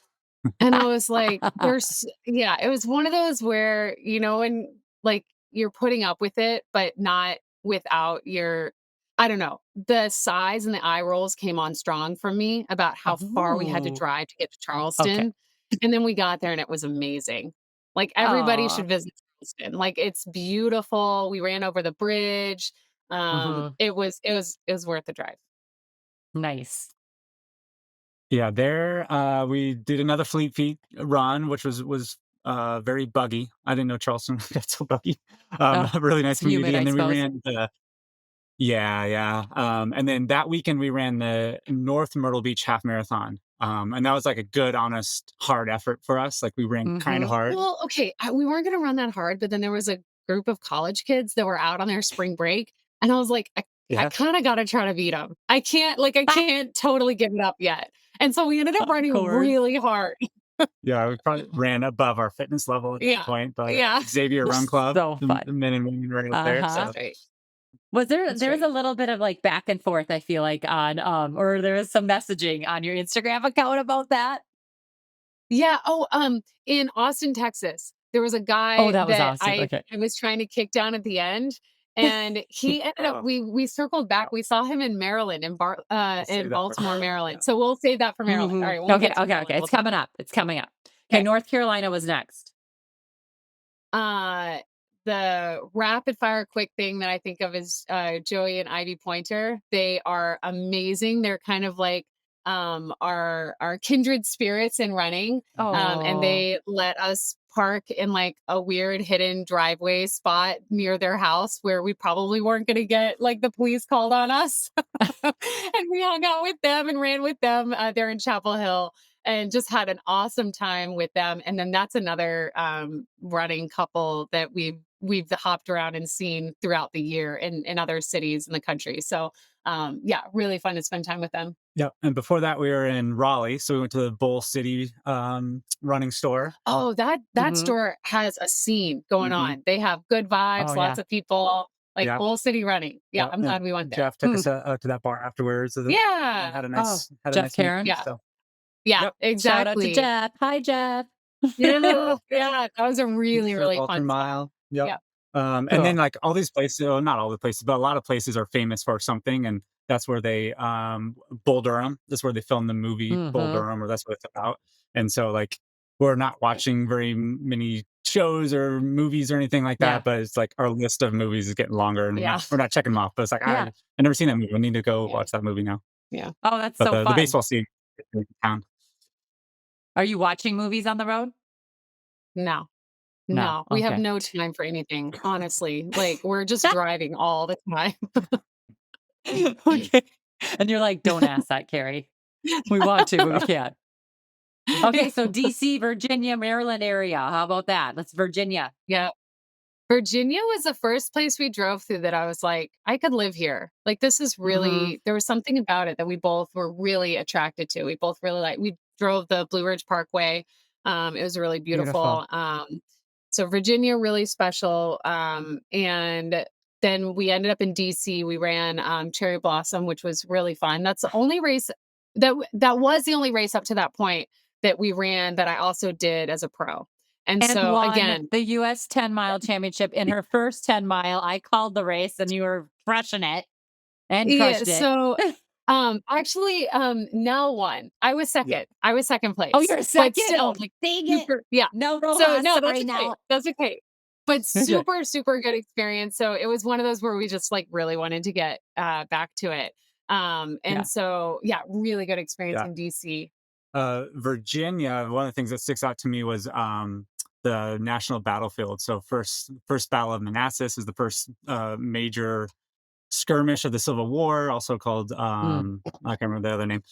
And I was like, it was one of those where, and like you're putting up with it, but not without I don't know, the sighs and the eye rolls came on strong for me about how far we had to Oh, drive to get to okay. Charleston. And then we got there and it was amazing. Like everybody Aw. should visit Charleston. Like it's beautiful. We ran over the bridge. Mhm. It was worth the drive. Nice. Yeah, there we did another Fleet Feet run, which was very buggy. I didn't know Charleston got so buggy. Oh, A really nice it's humid, community, I and then we suppose. ran yeah. And then that weekend we ran the North Myrtle Beach Half Marathon, and that was like a good, honest, hard effort for us. Like we ran kind of Mhm. hard. Well, okay, we weren't going to run that hard, but then there was a group of college kids that were out on their spring break, and I was like, I Yeah, kind of got to try to beat them. I can't totally give it up yet. And so we ended up Of running course. really hard. yeah. We probably ran above our fitness level at that Yeah, point, but yeah, Xavier Run Club, So the fun. men and women right up there. Uh-huh. So that's right. Was there That's was right. a little bit of like back and forth, I feel like, on or there was some messaging on your Instagram account about that? Yeah. Oh, in Austin, Texas, there was a Oh, guy that was that awesome. Okay. I was trying to kick down at the end, and he ended up. oh, We circled back. We saw him in Maryland, I'll save in that for Baltimore, yeah. Maryland. So we'll save that for Maryland. All Mhm. right, when we Okay, get to okay, Maryland, okay. we'll It's talk. coming up. It's coming up. Okay, Okay. North Carolina was next. The rapid fire quick thing that I think of is Joey and Ivy Pointer. They are amazing. They're kind of like our kindred spirits in running. And Oh, they let us park in like a weird hidden driveway spot near their house where we probably weren't going to get like the police called on us. And we hung out with them and ran with them there in Chapel Hill and just had an awesome time with them. And then that's another running couple that we've hopped around and seen throughout the year in other cities in the country. So yeah, really fun to spend time with them. Yep. And before that, we were in Raleigh, so we went to the Bull City running store. Oh, that mhm. store has a scene going Mhm. on. They have good vibes, Oh, lots yeah. of people, like Yeah. Bull City running. Yeah, Yep. I'm And glad we went there. Jeff took us to that bar afterwards. And Yeah. had a Oh, Jeff nice meeting. Karen. Yeah. So Yeah, yep. Shout out to exactly. Jeff. Hi, Jeff. Yeah, yeah. That was a really, For the really Ultra fun spot. Mile. Yep. Yeah. And then Cool. like all these places, well, not all the places, but a lot of places are famous for something, and that's where they Bull Durham. That's where they filmed the movie Bull Mhm. Durham, or that's what it's about. And so like we're not watching very many shows or movies or anything like Yeah. that, but it's like our list of movies is getting longer, and Yeah. we're not checking them off. But it's like Yeah. I never seen that movie. I need to go Yeah. watch that movie now. Yeah. Oh, that's But so the fun. baseball scene in town. Are you watching movies on the road? No. No. No. We have Okay. no time for anything, honestly. Like we're just driving all the time. Okay. And you're like, "Don't ask that, Carrie. We want to, but we can't." Okay, so DC, Virginia, Maryland area. How about that? Let's Virginia. Yeah. Virginia was the first place we drove through that I was like, I could live here. Like, this is Mhm. really, there was something about it that we both were really attracted to. We both really like, we drove the Blue Ridge Parkway. It was really Beautiful. beautiful. So Virginia, really special. And then we ended up in DC. We ran Cherry Blossom, which was really fun. That's the only race that was the only race up to that point that we ran that I also did as a pro. And And so won again, the US 10-mile championship in her first 10-mile. I called the race and you were crushing it and yeah, crushed it. so, actually, Nell won. I was Yeah. second. I was second Oh, place, you're but second? Oh, still, like, dang it. super yeah. No, So, Rojas. no, that's Sorry okay. now. That's okay. But Okay. super, super good experience. So, it was one of those where we just, like, really wanted to get, back to it. Yeah. And so, yeah, really good experience Yeah. in DC. Virginia, one of the things that sticks out to me was the national battlefield. So first Battle of Manassas is the first major skirmish of the Civil War, also called Mm. I can't remember the other name.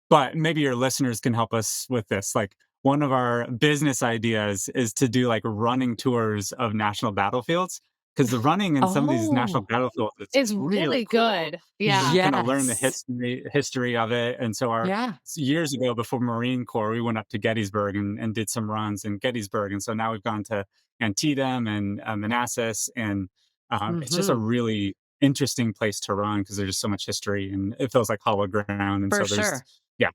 But maybe your listeners can help us with this. Like one of our business ideas is to do like running tours of national battlefields, because the running in some of these national Oh, battlefields is It's really really cool. good. You Yeah. just kind of learn the yes. history of it. And so our Yeah. years ago, before Marine Corps, we went up to Gettysburg and did some runs in Gettysburg. And so now we've gone to Antietam and Manassas, and it's just a Mhm. really interesting place to run because there's just so much history and it feels like hollow ground. And For so there's, sure. yeah,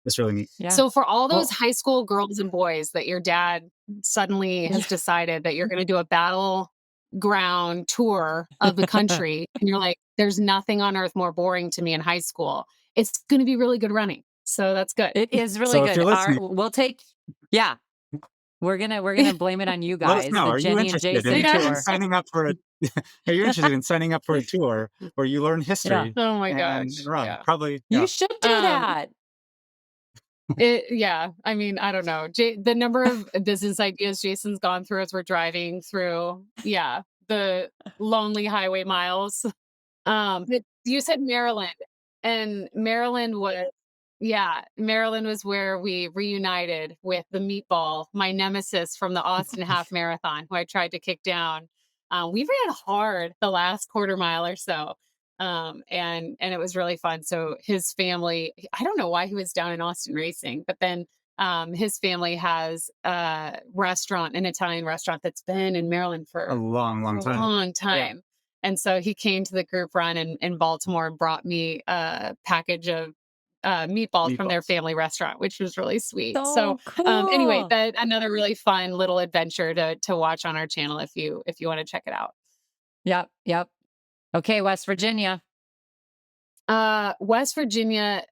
it's really neat. Yeah. So for all those Well, high school girls and boys that your dad suddenly has yeah. decided that you're going to do a battleground tour of the country, and you're like, there's nothing on earth more boring to me in high school. It's going to be really good running. So that's good. It is really So if good. you're listening, We'll take yeah. We're gonna blame it on you let us guys, know. the Are you Jenny and interested Jason Yeah. in tour. signing up for a are you interested in signing up for a tour where you learn Yeah. history Oh my and gosh. run? Yeah. Probably, You yeah. should do Um, that. yeah. I mean, I don't know. The number of business ideas Jason's gone through as we're driving through, yeah, the lonely highway miles. But you said Maryland, and Maryland was where we reunited with the meatball, my nemesis from the Austin half marathon, who I tried to kick down. We ran hard the last quarter mile or so. And it was really fun. So his family, I don't know why he was down in Austin racing, but then his family has a restaurant, an Italian restaurant that's been in Maryland A for long a time. long Yeah. time. And so he came to the group run in Baltimore and brought me a package of meatballs from their Meatballs. family restaurant, which was really sweet. So So anyway, cool. that another really fun little adventure to watch on our channel if you want to check it out. Yep, yep. Okay, West Virginia. West Virginia,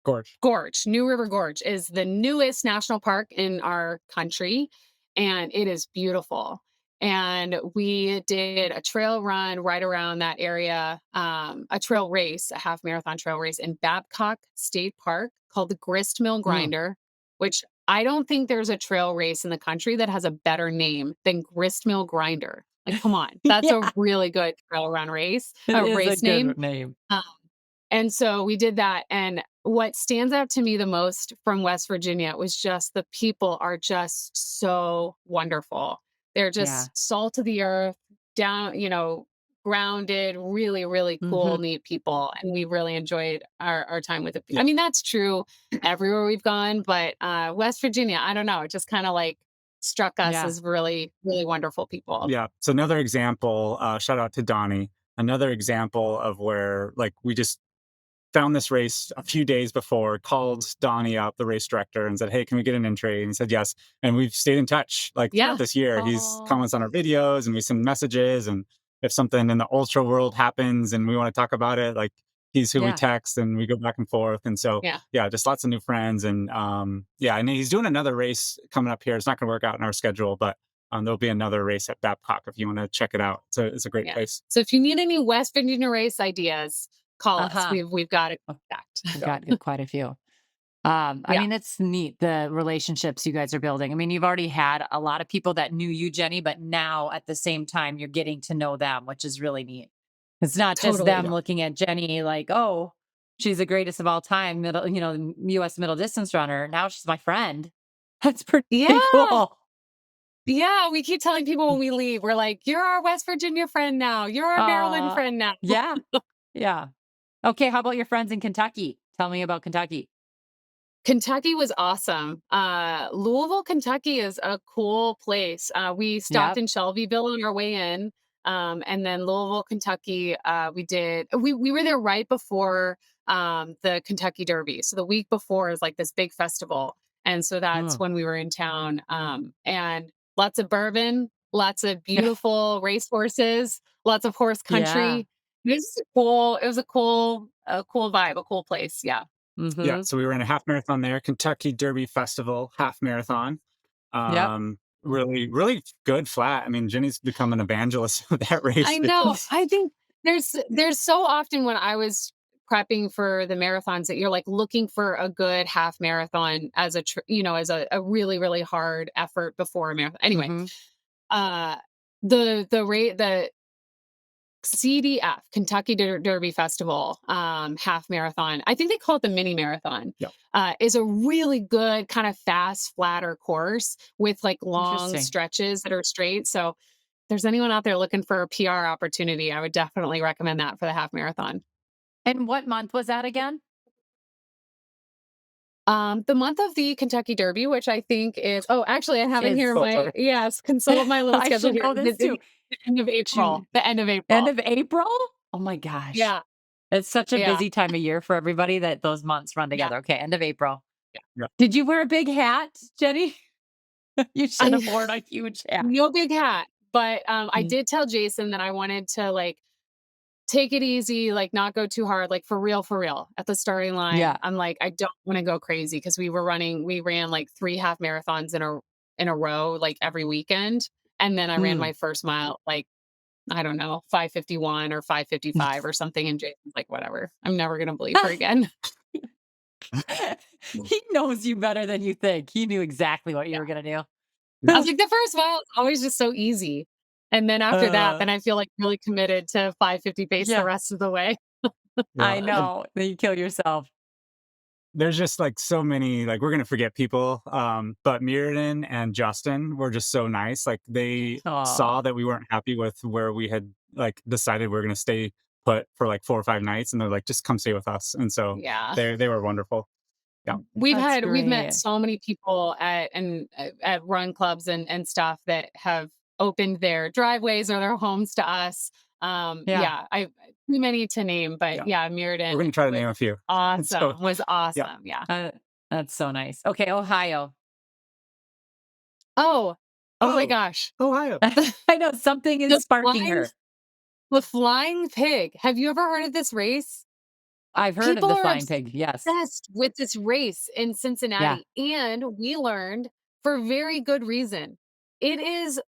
Gorge. New River Gorge is the newest national park in our country, and it is beautiful. and we did a trail run right around that area, a trail race, a half marathon trail race in Babcock State Park called the Grist Mill Mm. Grinder, which I don't think there's a trail race in the country that has a better name than Grist Mill Grinder. Like, come on, that's a Yeah, really good trail run race, it a is a race name. good name. Um, and so we did that. And what stands out to me the most from West Virginia was just the people are just so wonderful. They're Yeah. just salt of the earth, down, grounded, really, really cool, Mhm. neat people. And we really enjoyed our time with it. Yeah. I mean, that's true everywhere we've gone, but West Virginia, I don't know, it just kind of like struck us Yeah. as really, really wonderful people. Yeah. So another example, shout out to Donnie. Another example of where like we just found this race a few days before, called Donnie up, the race director, and said, "Hey, can we get an entry?" And he said yes. And we've stayed in touch like Yeah. throughout this year. He's Oh, comments on our videos and we send messages. And if something in the ultra world happens and we want to talk about it, like he's who we yeah. text and we go back and forth. And so Yeah. yeah, just lots of new friends. And yeah, and he's doing another race coming up here. It's not gonna work out in our schedule, but there'll be another race at Babcock if you want to check it out. So it's a great Yeah. place. So if you need any West Virginia race ideas, call us. Uh-huh. We've got it Oh, stacked. I've So, got quite a few. I yeah, mean, it's neat, the relationships you guys are building. I mean, you've already had a lot of people that knew you, Jenny, but now at the same time, you're getting to know them, which is really neat. It's not just totally. them Yeah. looking at Jenny like, oh, she's the greatest of all time, US middle distance runner. Now she's my friend. That's pretty Yeah. cool. Yeah. We keep telling people when we leave, we're like, you're our West Virginia friend now. You're our Maryland Uh, friend now. yeah. Yeah. Okay. How about your friends in Kentucky? Tell me about Kentucky. Kentucky was awesome. Louisville, Kentucky is a cool place. We stopped Yep. in Shelbyville on our way in. And then Louisville, Kentucky, we were there right before the Kentucky Derby. So the week before is like this big festival. And so that's Mm. when we were in town. And lots of bourbon, lots of beautiful racehorses, lots of horse Yeah. country. It was a cool vibe, a cool place. Yeah. Yeah, Mm-hmm. so we were in a half marathon there, Kentucky Derby Festival half marathon. Yep. Really, really good flat. I mean, Jenny's become an evangelist of that race. I know. I think there's so often when I was prepping for the marathons that you're like looking for a good half marathon as a really really hard effort before a marathon. Anyway, Mm-hmm. uh the CDF, Kentucky Derby Festival, half marathon. I think they call it the mini marathon. Yeah. Is a really good kind of fast, flatter course with like long Interesting. stretches that are straight. So, if there's anyone out there looking for a PR opportunity, I would definitely recommend that for the half marathon. And what month was that again? The month of the Kentucky Derby, which I think is, oh, actually, I have it Is here. Sorry. Yes, consult my little I schedule should here. know this too. The end of April. June. The end of End April. of April? Oh my gosh. Yeah. It's such a Yeah. busy time of year for everybody that those months run Yeah. together. Okay, end of April. Yeah. Did you wear a big hat, Jenny? You should have I worn a huge hat. No big hat, but, I Mm. did tell Jason that I wanted to, like, take it easy, like, not go too hard, like, for real, at the starting line. Yeah. I'm like, "I don't wanna go crazy because we ran, like, 3 half marathons in a row, like, every weekend, and then I ran Mm. my first mile, like, I don't know, 5:51 or 5:55 or something, and Jason's like, "Whatever. I'm never gonna believe her again." He knows you better than you think. He knew exactly what you Yeah. were gonna do. I was like, "The first mile is always just so easy." And then after that, Uh, then I feel, like, really committed to 5:50 pace the yeah, rest of the way. Yeah. I know. Then you kill yourself. There's just like so many, like we're gonna forget people. But Mirrodin and Justin were just so nice. Like they Oh, saw that we weren't happy with where we had like decided we are gonna stay put for like 4 or 5 nights, and they're like, just come stay with us. And so Yeah. they were wonderful. Yeah. that's We've met great. so many people at run clubs and stuff that have opened their driveways or their homes to us. Yeah. I too many to name, but Yeah. yeah, We're Mirrodin gonna try to was name a few. So awesome. Was yeah. awesome. Yeah. That's so nice. Okay, Ohio. Oh, oh my Oh, gosh. Ohio. I know something is The sparking flying her. the flying pig. Have you ever heard of this race? I've heard of People the are flying pig. Yes. obsessed with this race in Yeah. Cincinnati, and we learned for very good reason. It is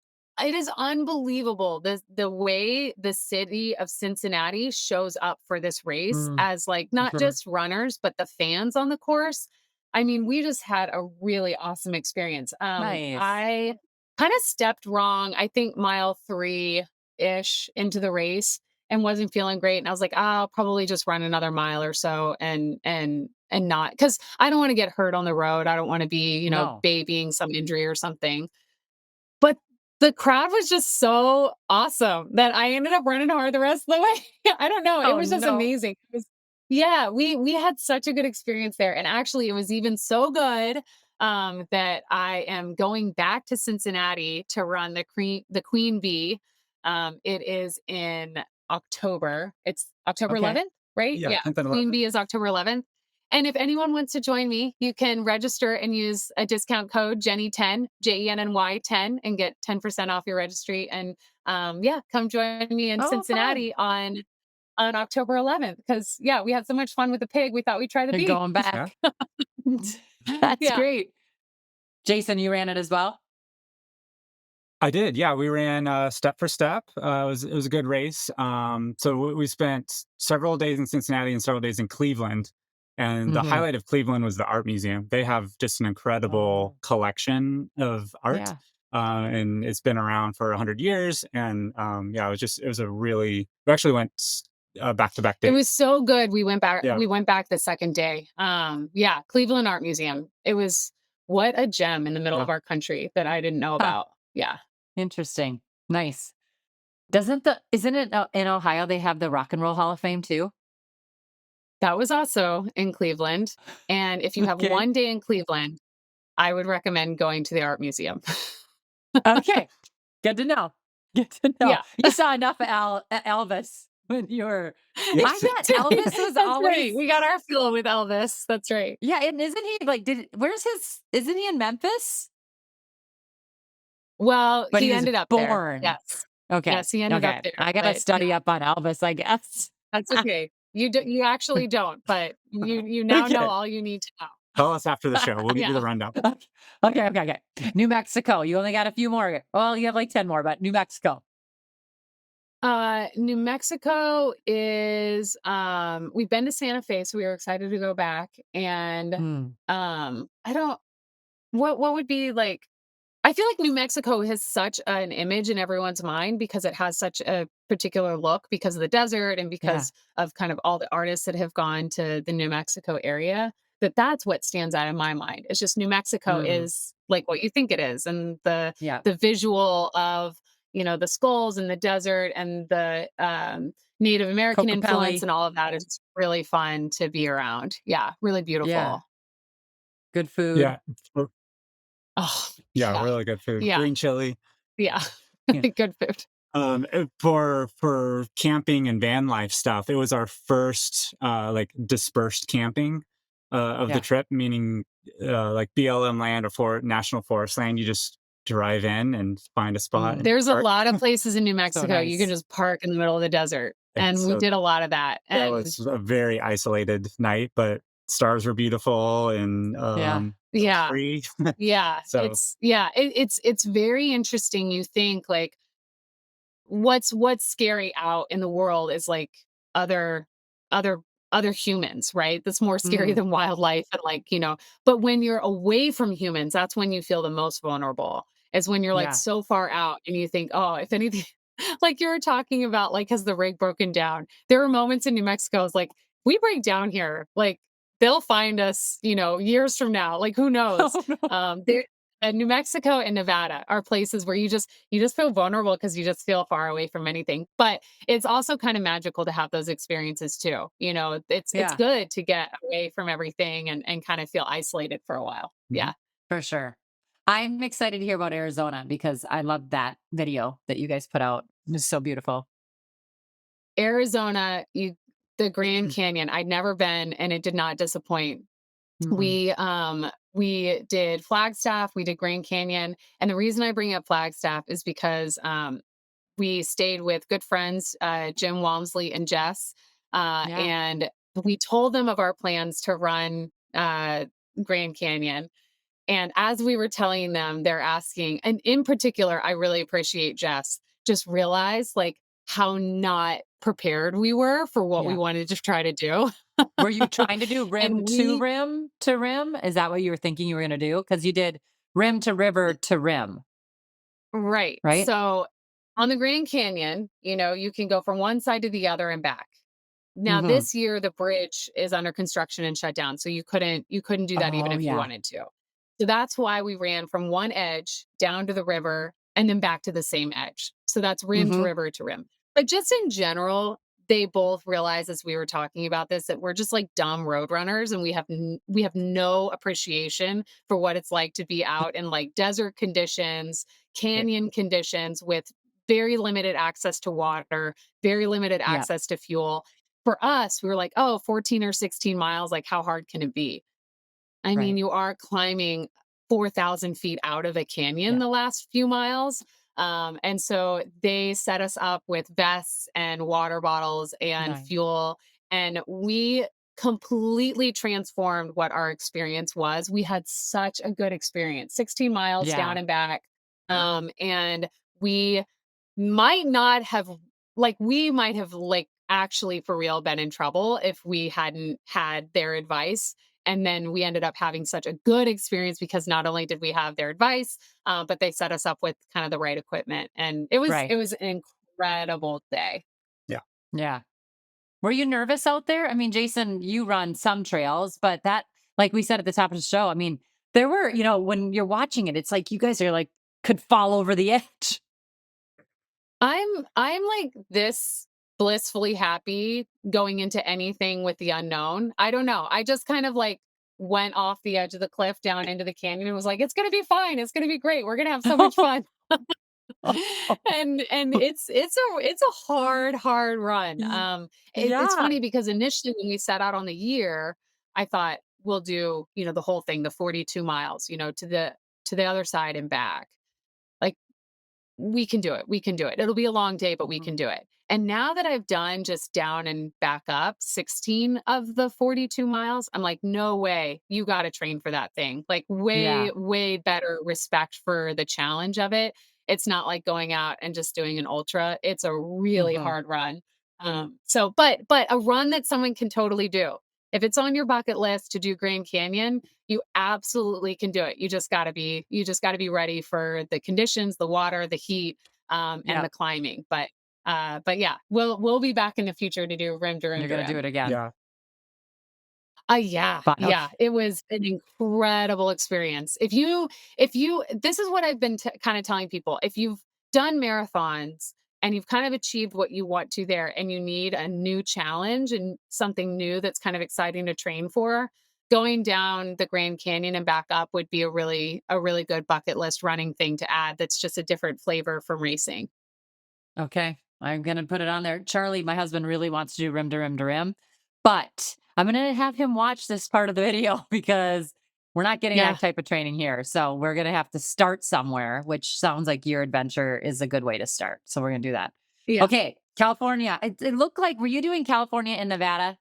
It is unbelievable the way the city of Cincinnati shows up for this race as like not Sure. just runners, but the fans on the course. I mean, we just had a really awesome experience. Nice. I kind of stepped wrong, I think mile 3-ish into the race and wasn't feeling great. And I was like, I'll probably just run another mile or so and not because I don't want to get hurt on the road. I don't want to be, No. babying some injury or something. But the crowd was just so awesome that I ended up running hard the rest of the way. I don't know, it Oh, was just no. amazing. Yeah, we had such a good experience there, and actually it was even so good, that I am going back to Cincinnati to run the Queen Bee. It is in October. It's October Okay. 11th, right? Yeah, Yeah, 10th and Queen 11th. Bee is October 11th. And if anyone wants to join me, you can register and use a discount code Jenny10, Jenny 10, and get 10% off your registry. And yeah, come join me in Oh, fun. Cincinnati on October 11th. Because yeah, we had so much fun with the pig. We thought we'd try the You're bee. going Yeah. back. That's Yeah. great. Jason, you ran it as well? I did. Yeah, we ran step for step. It was a good race. So we spent several days in Cincinnati and several days in Cleveland. And the Mhm. highlight of Cleveland was the art museum. They have just an incredible Oh, collection of art, yeah. and it's been around for 100 years. And yeah, it was a really. We actually went back to back It days. was so good. Yeah, We went back the second day. Yeah, Cleveland Art Museum. It was what a gem in the middle yeah. of our country that I didn't know Huh. about. Yeah. Interesting. Nice. Isn't it in Ohio they have the Rock and Roll Hall of Fame too? That was also in Cleveland. And if you have Okay. one day in Cleveland, I would recommend going to the art museum. Okay. Good to know. Good to know. Yeah. You saw enough Elvis when you were I Yes. bet Elvis was That's right. always We got our fill with Elvis. That's right. yeah, and isn't he like where's his isn't he in Memphis? Well, But he he was ended up there. born. Yes. Okay. Yes, he ended up Okay. there. I gotta But yeah, study up on Elvis, I guess. that's okay. You actually don't, but you now know Okay. all you need to know. Tell us after the show. We'll give you the Yeah. rundown. Okay. New Mexico. You only got a few more. Well, you have like 10 more, but New Mexico. New Mexico is we've been to Santa Fe, so we were excited to go back. And Hmm. I don't what would be like I feel like New Mexico has such an image in everyone's mind because it has such a particular look because of the desert and Yeah. because of kind of all the artists that have gone to the New Mexico area. That's what stands out in my mind. It's just New Mexico Mm. is like what you think it is, and Yeah. the visual of the skulls and the desert and the Native American influence Kokopelli. and all of that is really fun to be around. Yeah, really Yeah. beautiful. Good food. Yeah, for- Oh yeah, yeah, really good food. yeah, Green chili. yeah. Yeah. Good food. For camping and van life stuff, it was our first like dispersed camping of the Yeah. trip, meaning like BLM land or for national forest land. You just drive in and find a spot and There's a park. lot of places in New So Mexico you can nice. just park in the middle of the desert, And and we so did a lot of that. that And was a very isolated night, but stars were beautiful and Yeah. it was yeah, free. yeah, So it's very interesting. You think like what's scary out in the world is like other other other humans, right? That's more scary Mm. than wildlife and but when you're away from humans, that's when you feel the most vulnerable. Is when you're like Yeah. so far out and you think, oh, if anything, like you were talking about, like, has the rig broken down? There are moments in New Mexico, it's like, we break down here, like they'll find us, years from now. Like who knows? Oh, no. There New Mexico and Nevada are places where you just feel vulnerable because you just feel far away from anything. But it's also kind of magical to have those experiences too. It's Yeah, good to get away from everything and kind of feel isolated for a while. mhm. Yeah. for sure. I'm excited to hear about Arizona because I love that video that you guys put out. It's so beautiful. Arizona, the Grand Canyon. I'd never been and it did not disappoint. Mm-mm. We did Flagstaff, we did Grand Canyon. And the reason I bring up Flagstaff is because we stayed with good friends, Jim Walmsley and Jess. Yeah. And we told them of our plans to run Grand Canyon. And as we were telling them, they're asking, and in particular, I really appreciate Jess, just realized like how not prepared we were for what we Yeah. wanted to try to do. Were you trying to do rim And to we, rim to rim? Is that what you were thinking you were gonna do? Because you did rim to river to rim, right. right? So on the Grand Canyon, you can go from one side to the other and back. Now Mhm. this year the bridge is under construction and shut down, so you couldn't do that even Oh, if you yeah. wanted to. So that's why we ran from one edge down to the river and then back to the same edge. So that's rim to Mhm. river to rim. But just in general, they both realized as we were talking about this that we're just like dumb road runners and we have no appreciation for what it's like to be out in like desert conditions, Eh, canyon conditions with very limited access to water, very limited yeah, access to fuel. For us, we were like, "Oh, 14 or 16 miles, like, how hard can it be?" I mean, right. you are climbing 4,000 feet out of a canyon Yeah, the last few miles. And so they set us up with vests and water bottles and nice. fuel. And we completely transformed what our experience was. We had such a good experience, 16 miles down Yeah, and back. And we might not have we might have like actually for real been in trouble if we hadn't had their advice, and then we ended up having such a good experience because not only did we have their advice, but they set us up with kind of the right equipment, and it was right. it was an incredible day. Yeah. Yeah. Were you nervous out there? I mean, Jason, you run some trails, but that, like we said at the top of the show, I mean, there were, when you're watching it, it's like you guys are like could fall over the edge. I'm like this blissfully happy going into anything with the unknown. I don't know. I just kind of like went off the edge of the cliff down into the canyon and was like, it's gonna be fine. It's gonna be great. We're gonna have so much fun. And it's a hard run. It's Yeah. funny because initially when we set out on the year, I thought we'll do, the whole thing, the 42 miles, to the other side and back. Like we can do it. We can do it. It'll be a long day, but we Mhm. can do it. And now that I've done just down and back up 16 of the 42 miles, I'm like, no way. You got to train for that thing. Like, way, Yeah. way better respect for the challenge of it. It's not like going out and just doing an ultra. It's a really Mhm. hard run. But a run that someone can totally do. If it's on your bucket list to do Grand Canyon, you absolutely can do it. You just got to be ready for the conditions, the water, the heat, and Yeah. the climbing. But yeah, we'll be back in the future to do rim to rim You're to gonna do rim. it again. Yeah. Yeah, But yeah, okay. it was an incredible experience. If you this is what I've been kind of telling people. If you've done marathons and you've kind of achieved what you want to there and you need a new challenge and something new that's kind of exciting to train for, going down the Grand Canyon and back up would be a really good bucket list running thing to add that's just a different flavor from racing. Okay. I'm gonna put it on there. Charlie, my husband, really wants to do rim to rim to rim, but I'm gonna have him watch this part of the video because we're not getting Yeah. that type of training here. So we're gonna have to start somewhere, which sounds like your adventure is a good way to start. So we're gonna do that. Yeah. Okay, California. It looked like, were you doing California and Nevada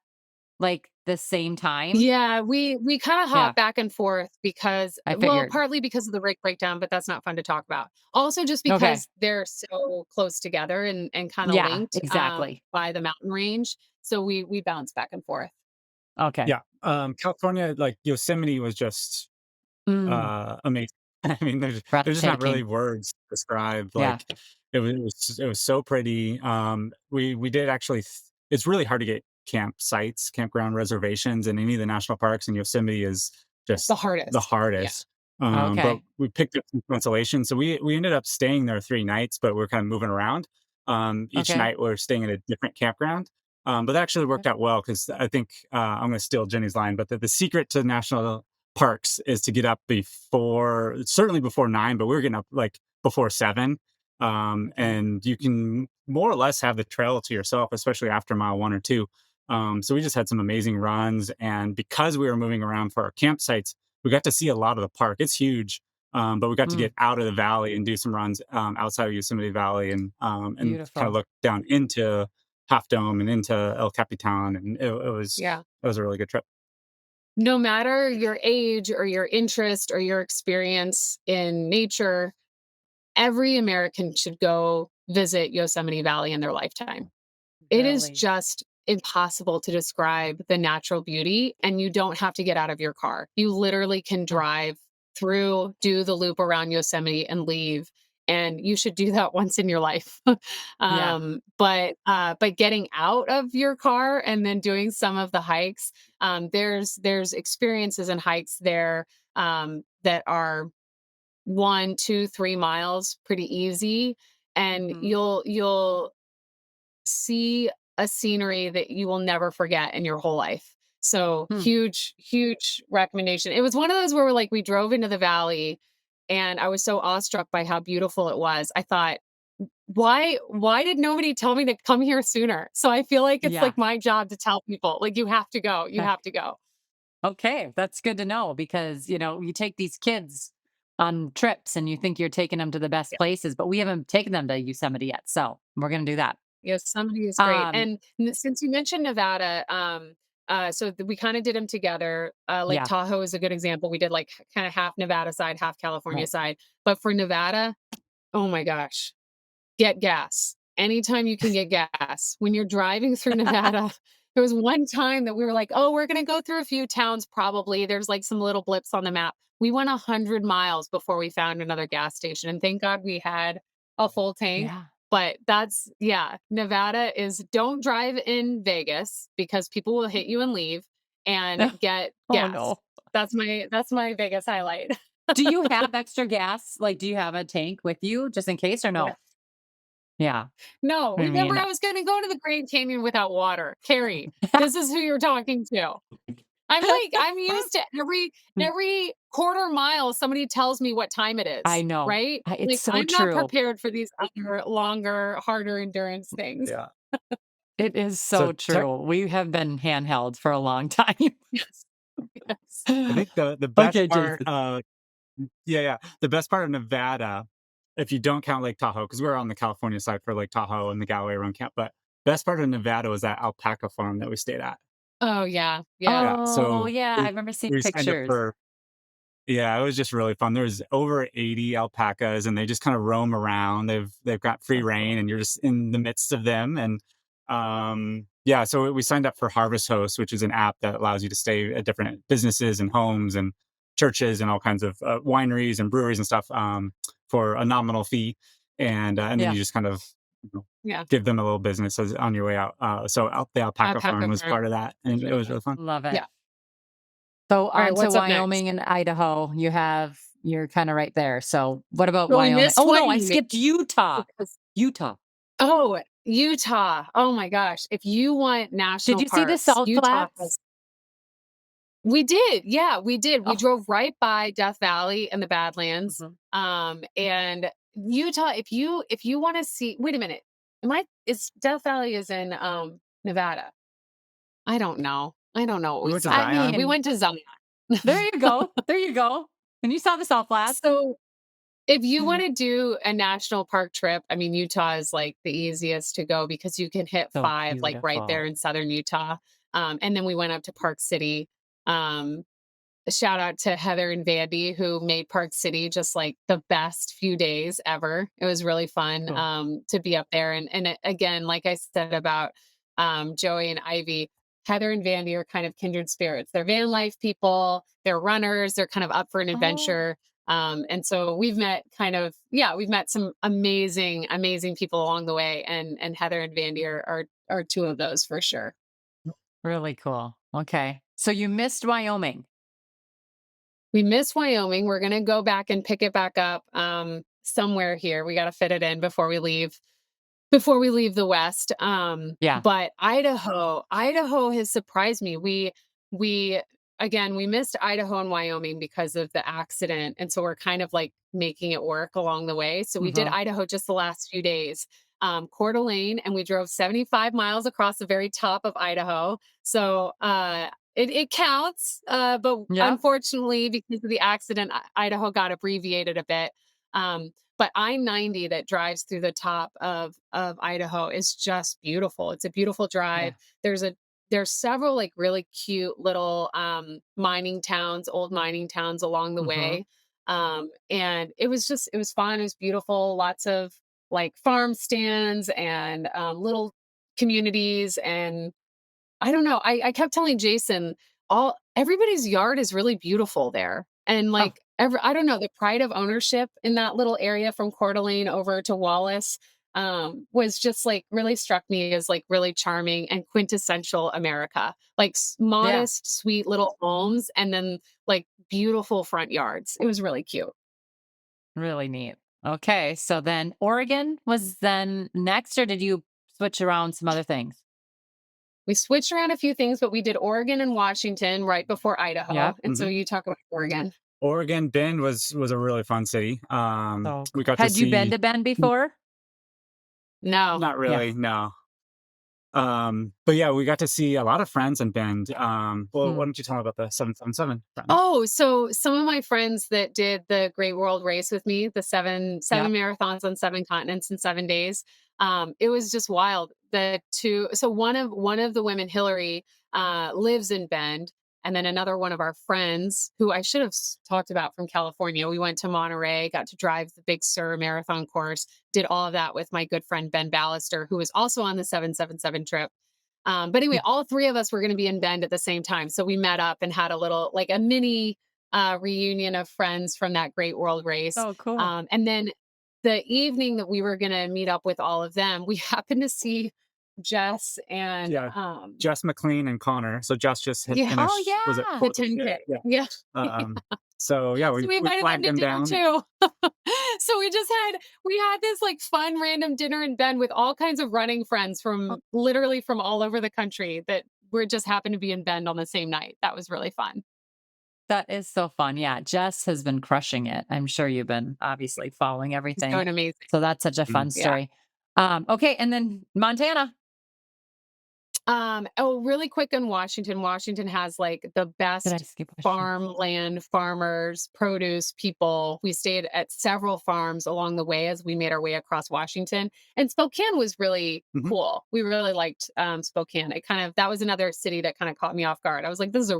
like the same time? Yeah, we kinda Yeah, hop back and forth because I well, figured. partly because of the rate breakdown, but that's not fun to talk about. Also, just Okay. because they're so close together and kinda Yeah, linked, exactly. by the mountain range, so we bounce back and forth. Okay. Yeah. California, like Yosemite was just Mm, amazing. I mean, there's just not really breathtaking. words to describe. Yeah. Like it was so pretty. We did actually. It's really hard to get campsites, campground reservations in any of the national parks, and Yosemite is The just the hardest. Yeah. hardest. But Okay. we picked up some consolation, so we ended up staying there 3 nights, but we're kind of moving around. Each Okay. night we're staying at a different campground. But that actually worked out well because I think I'm going to steal Jenny's line, but the secret to national parks is to get up before, certainly before 9, but we were getting up like before 7. Okay. And you can more or less have the trail to yourself, especially after mile 1 or 2. So we just had some amazing runs, and because we were moving around for our campsites, we got to see a lot of the park. It's huge. But we got to Mm, get out of the valley and do some runs outside of Yosemite Valley, and kind of beautiful. look down into Half Dome and into El Capitan, and it was Yeah. it was a really good trip. no matter your age or your interest or your experience in nature, every American should go visit Yosemite Valley in their lifetime. It is Really? just impossible to describe the natural beauty, and you don't have to get out of your car. You literally can Huh. drive through, do the loop around Yosemite and leave. And you should do that once in your life. Yeah. But getting out of your car and then doing some of the hikes, there's experiences and hikes there that are 1, 2, 3 miles, pretty easy, and Mhm. you'll see a scenery that you will never forget in your whole life. So Hmm. huge, huge recommendation. It was one of those where we drove into the valley and I was so awestruck by how beautiful it was. I thought, why did nobody tell me to come here sooner? So I feel like it's Yeah. like my job to tell people, like, you have to go. You Okay. have to go. Okay, that's good to know because, you take these kids on trips and you think you're taking them to the best Yeah. places, but we haven't taken them to Yosemite yet. So we're going to do that. Yosemite is great. Um, And since you mentioned Nevada, we kind of did them together. Lake yeah, Tahoe is a good example. We did like kind of half Nevada side, half California right. side. But for Nevada, oh my gosh, get gas. Anytime you can get gas. When you're driving through Nevada, there was one time that we were like, oh, we're going to go through a few towns probably. There's like some little blips on the map. We went 100 miles before we found another gas station. And thank God we had a full tank. Yeah. But yeah, Nevada is don't drive in Vegas because people will hit you and leave and get Oh, gas. no. That's my Vegas highlight. Do you have extra gas? Like, do you have a tank with you just in case or Yeah. no? Yeah. No, I remember mean, I was gonna go to the Grand Canyon without water. Carrie, this is who you're talking to. I'm used to every quarter mile somebody tells me what time it I is, know. right? It's Like so I'm not true. prepared for these other longer, harder endurance things. Yeah. It is So so true. We have been handheld for a long time. Yes. Yes. I think the best Okay, part, Jason. yeah, the best part of Nevada, if you don't count Lake Tahoe, because we're on the California side for Lake Tahoe and the Galloway Run Camp, but best part of Nevada was that alpaca farm that we stayed at. Oh yeah. Yeah. Yeah, Oh, so yeah, I we remember seeing we signed up pictures. for. Yeah, it was just really fun. There's over 80 alpacas and they just kind of roam around. They've got free So reign cool. and you're just in the midst of them. And yeah, so we signed up for Harvest Host, which is an app that allows you to stay at different businesses and homes and churches and all kinds of wineries and breweries and stuff for a nominal fee. And then Yeah. you just kind of you know, Yeah. give them a little business on your way out. The alpaca Alpaca farm was farm. part of that. And it was really fun. Love it. Yeah. So All right, on to what's up next? Wyoming and Idaho. You're kind of right there. So what about Well, we Wyoming? missed Oh no, I Wyoming skipped Utah. because Utah. oh, Utah. Oh my gosh. If you want Did national you see the parks, salt Utah flats? has we did. Yeah, we did. We Oh, drove right by Death Valley and the Badlands. mhm. And Utah, if you want to see, wait a minute. Am I is Death Valley is in Nevada? I don't know. I don't know what We we went to saw. I Zion. We mean, went to Zion. there you go. There you go. And you saw the salt flats. So if you want to do a national park trip, I mean, Utah is like the easiest to go because you can hit So five, like right there beautiful. in southern Utah. And then we went up to Park City. Um, Shout out to Heather and Vandy who made Park City just like the best few days ever. It was really fun Cool. to be up there. Again, like I said about Joey and Ivy, Heather and Vandy are kind of kindred spirits. They're van life people, they're runners, they're kind of up for an Oh, adventure. And so we've met some amazing, amazing people along the way. And Heather and Vandy are two of those for sure. really cool. Okay. So you missed Wyoming. We miss Wyoming. We're going to go back and pick it back up somewhere here. We got to fit it in before we leave the West. Yeah. But Idaho has surprised me. We again, we missed Idaho and Wyoming because of the accident. And so we're kind of like making it work along the way. So we did Hmm. Idaho just the last few days. Coeur d'Alene, and we drove 75 miles across the very top of Idaho. So it counts, but Yeah. unfortunately, because of the accident, Idaho got abbreviated a bit. But I-90 that drives through the top of Idaho is just beautiful. It's a beautiful Yeah. drive. There's there's several like really cute little mining towns, old mining towns along the Mm-hmm. way. And it was fun. It was beautiful. Lots of like farm stands and little communities. And I don't know. I kept telling Jason, everybody's yard is really beautiful there. And Oh, like I don't know, the pride of ownership in that little area from Coeur d'Alene over to Wallace was just like really struck me as like really charming and quintessential America. Like yeah. modest, sweet little homes and then like beautiful front yards. It was really cute. Really neat. Okay. So then Oregon was then next, or did you switch around some other things? We switched around a few things, but we did Oregon and Washington right before Idaho. Yep. And so Mhm. you talk about Oregon. Oregon Bend was a really fun city. So We got to had you been see. to Bend before? No. Not Yeah. really, no. But yeah, we got to see a lot of friends in Bend. Well, Hmm. why don't you tell me about the 777 friends? Oh, so some of my friends that did the Great World Race with me, the seven Yep. marathons on 7 continents in 7 days, it was just wild. So one of the women, Hillary, lives in Bend, and then another one of our friends, who I should have talked about from California. We went to Monterey, got to drive the Big Sur marathon course, did all of that with my good friend Ben Ballister, who was also on the 777 trip. But anyway, all three of us were going to be in Bend at the same time. So we met up and had a little, like a mini reunion of friends from that Great World Race. Oh, cool. And then the evening that we were going to meet up with all of them, we happened to see Jess and, Yeah, Jess McLean and Connor. So Jess just had yeah, Oh, finished. Was it? yeah. the Was it? 10K. Yeah. Yeah. So yeah, So we we invited them flagged to them dinner down. too. So we had this like fun random dinner in Bend with all kinds of running friends Oh, from literally from all over the country that were just happened to be in Bend on the same night. That was really fun. that is so fun. Yeah. Jess has been crushing it. I'm sure you've been obviously following It's everything. going amazing. So that's such a Mhm. fun Yeah. story. Okay. And then Montana. Oh, really quick in Washington. Washington has like the Did I best skip a question? farmland, farmers, produce people. We stayed at several farms along the way as we made our way across Washington. And Spokane was really Mhm. cool. We really liked Spokane. That was another city that kind of caught me off guard. I was like, this is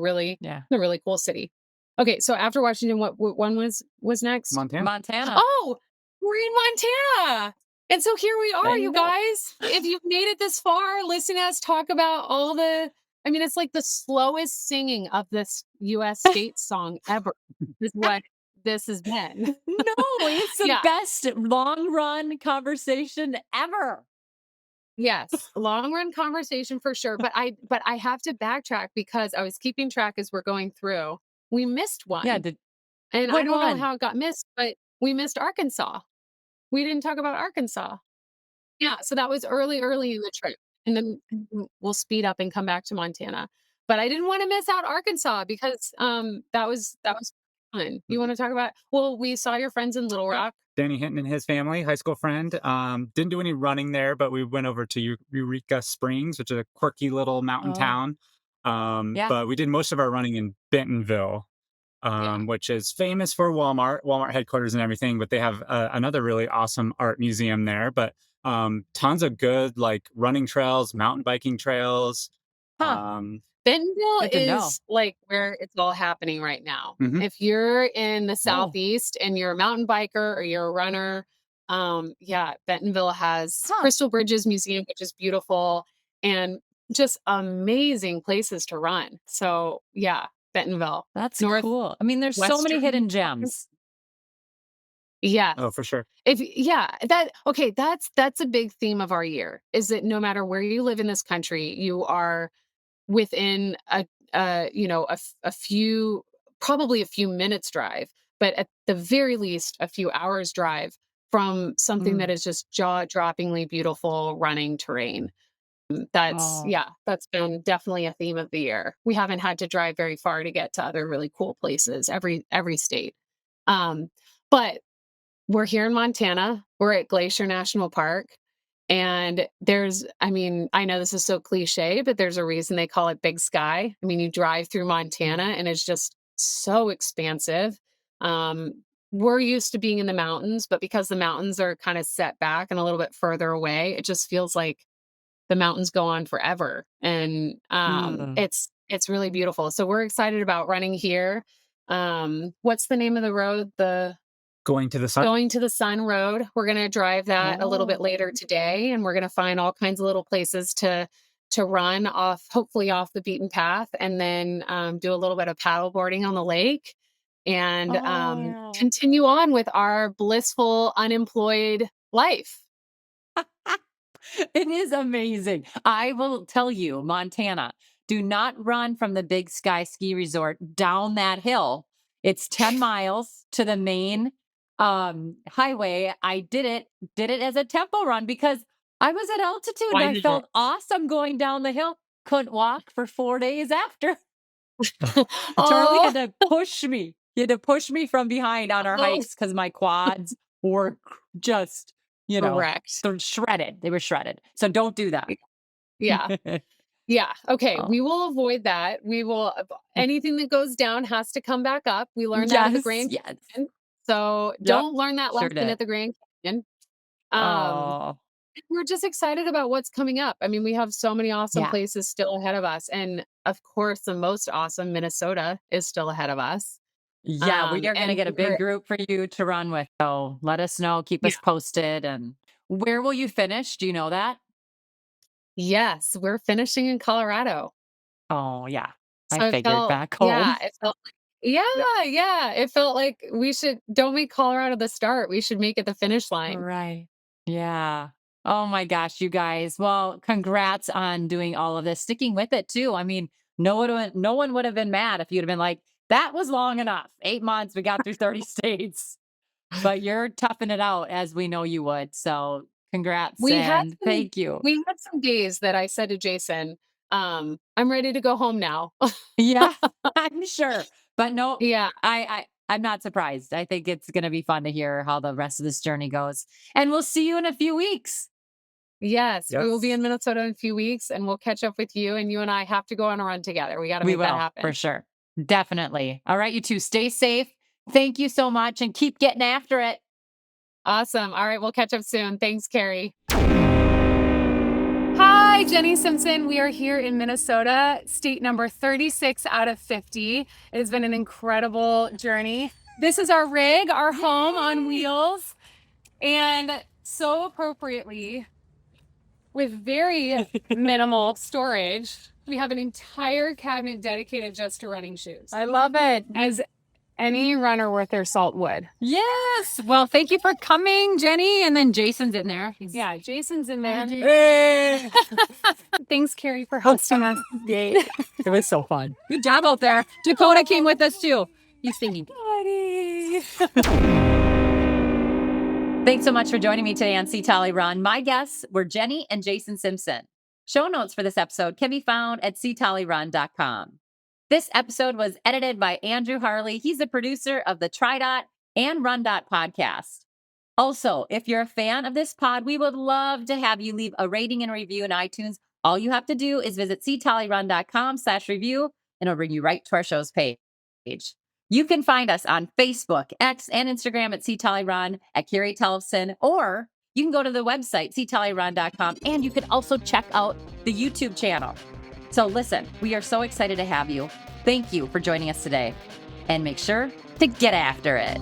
Yeah. a really cool city. Okay, so after Washington, what one was next? Montana. Montana. Oh, we're in Montana. And so here we There are, you you go. guys. If you've made it this far, listen to us talk about I mean, it's like the slowest singing of this US state song ever, is what this has been. No, it's the Yeah. best long run conversation ever. Yes. Long run conversation for sure. But I have to backtrack because I was keeping track as we're going through. We missed Yeah. one. And I What don't know one? how it got missed, but we missed Arkansas. We didn't talk about Arkansas. Yeah, so that was early in the trip, and then we'll speed up and come back to Montana. But I didn't wanna miss out Arkansas because, that was fun. You wanna talk about well, we saw your friends in Little Yep. Rock. Danny Hinton and his family, high school friend. Didn't do any running there, but we went over to Eureka Springs, which is a quirky little mountain Oh, town. yeah. But we did most of our running in Bentonville, Yeah. which is famous for Walmart headquarters and everything. But they have another really awesome art museum there. But tons of good like running trails, mountain biking trails. Huh. Um, Bentonville Good to know. is, like, where it's all happening right now. mhm. If you're in the Oh, Southeast and you're a mountain biker or you're a runner, yeah, Bentonville has huh. Crystal Bridges Museum, which is beautiful, and just amazing places to run. So, yeah, Bentonville. That's Northwestern cool. I mean, there's so many hidden gems. Oh, Yes. for sure. Yeah, that's a big theme of our year, is that no matter where you live in this country, you are within a few, probably a few minutes drive, but at the very least a few hours drive from something that Mm. is just jaw-droppingly beautiful running terrain. That's Oh, yeah, that's been definitely a theme of the year. We haven't had to drive very far to get to other really cool places, every state. Um, but we're here in Montana. We're at Glacier National Park. And I mean, I know this is so cliche, but there's a reason they call it Big Sky. I mean, you drive through Montana and it's just so expansive. Um, we're used to being in the mountains, but because the mountains are kind of set back and a little bit further away, it just feels like the mountains go on forever. And it's really beautiful. So we're excited about running here. What's the name of the road? The Going to the Sun. Going to the Sun Road. We're going to drive that a little bit later today, and we're going to find all kinds of little places to run off, hopefully off the beaten path, and then do a little bit of paddle boarding on the lake, and continue on with our blissful unemployed life. It is amazing. I will tell you, Montana, do not run from the Big Sky Ski Resort down that hill. It's 10 miles to the main highway. I did it as a tempo run because I was at altitude and I felt awesome going down the hill. Couldn't walk for 4 days after. Charlie had to push me. He had to push me from behind on our hikes because my quads were just, wrecked. They're shredded. They were shredded. So don't do that. Yeah. Yeah. Okay. We will avoid that. We will, anything that goes down has to come back up. We learned that at the Grand Canyon. So don't learn that lesson at the Grand Canyon. We're just excited about what's coming up. I mean, we have so many awesome places still ahead of us. And of course, the most awesome Minnesota is still ahead of us. Yeah, we are going to get a big group for you to run with. So let us know, keep us posted. And where will you finish? Do you know that? Yes, we're finishing in Colorado. Oh, yeah. So I figured back home. Yeah, it felt it felt like don't make Colorado the start. We should make it the finish line. Right. Yeah. Oh my gosh, you guys. Well, congrats on doing all of this, sticking with it too. I mean, no one would have been mad if you'd have been like, that was long enough. 8 months, we got through 30 states. But you're toughing it out as we know you would. So congrats and thank you. We had some days that I said to Jason, I'm ready to go home now. Yeah, I'm sure. But no, I'm not surprised. I think it's going to be fun to hear how the rest of this journey goes. And we'll see you in a few weeks. Yes, we will be in Minnesota in a few weeks, and we'll catch up with you. And you and I have to go on a run together. We got to make that happen. For sure. Definitely. All right, you two, stay safe. Thank you so much and keep getting after it. Awesome. All right, we'll catch up soon. Thanks, Carrie. Hi, Jenny Simpson. We are here in Minnesota, state number 36 out of 50. It has been an incredible journey. This is our rig, our home on wheels. And so appropriately, with very minimal storage, we have an entire cabinet dedicated just to running shoes. I love it. As any runner worth their salt would. Yes. Well, thank you for coming, Jenny. And then Jason's in there. Yeah, Jason's in there. Hey. Thanks, Carrie, for hosting us. It was so fun. Good job out there. Dakota came with us too. He's singing. Thanks so much for joining me today on C Tolle Run. My guests were Jenny and Jason Simpson. Show notes for this episode can be found at ctollerun.com. This episode was edited by Andrew Harley. He's the producer of the Tridot and Run podcast. Also, if you're a fan of this pod, we would love to have you leave a rating and review in iTunes. All you have to do is visit ctollerun.com/review, and it'll bring you right to our show's page. You can find us on Facebook, X, and Instagram at C Tolle Run, at Carrie Tellefson, or you can go to the website, ctollerun.com, and you can also check out the YouTube channel. So listen, we are so excited to have you. Thank you for joining us today. And make sure to get after it.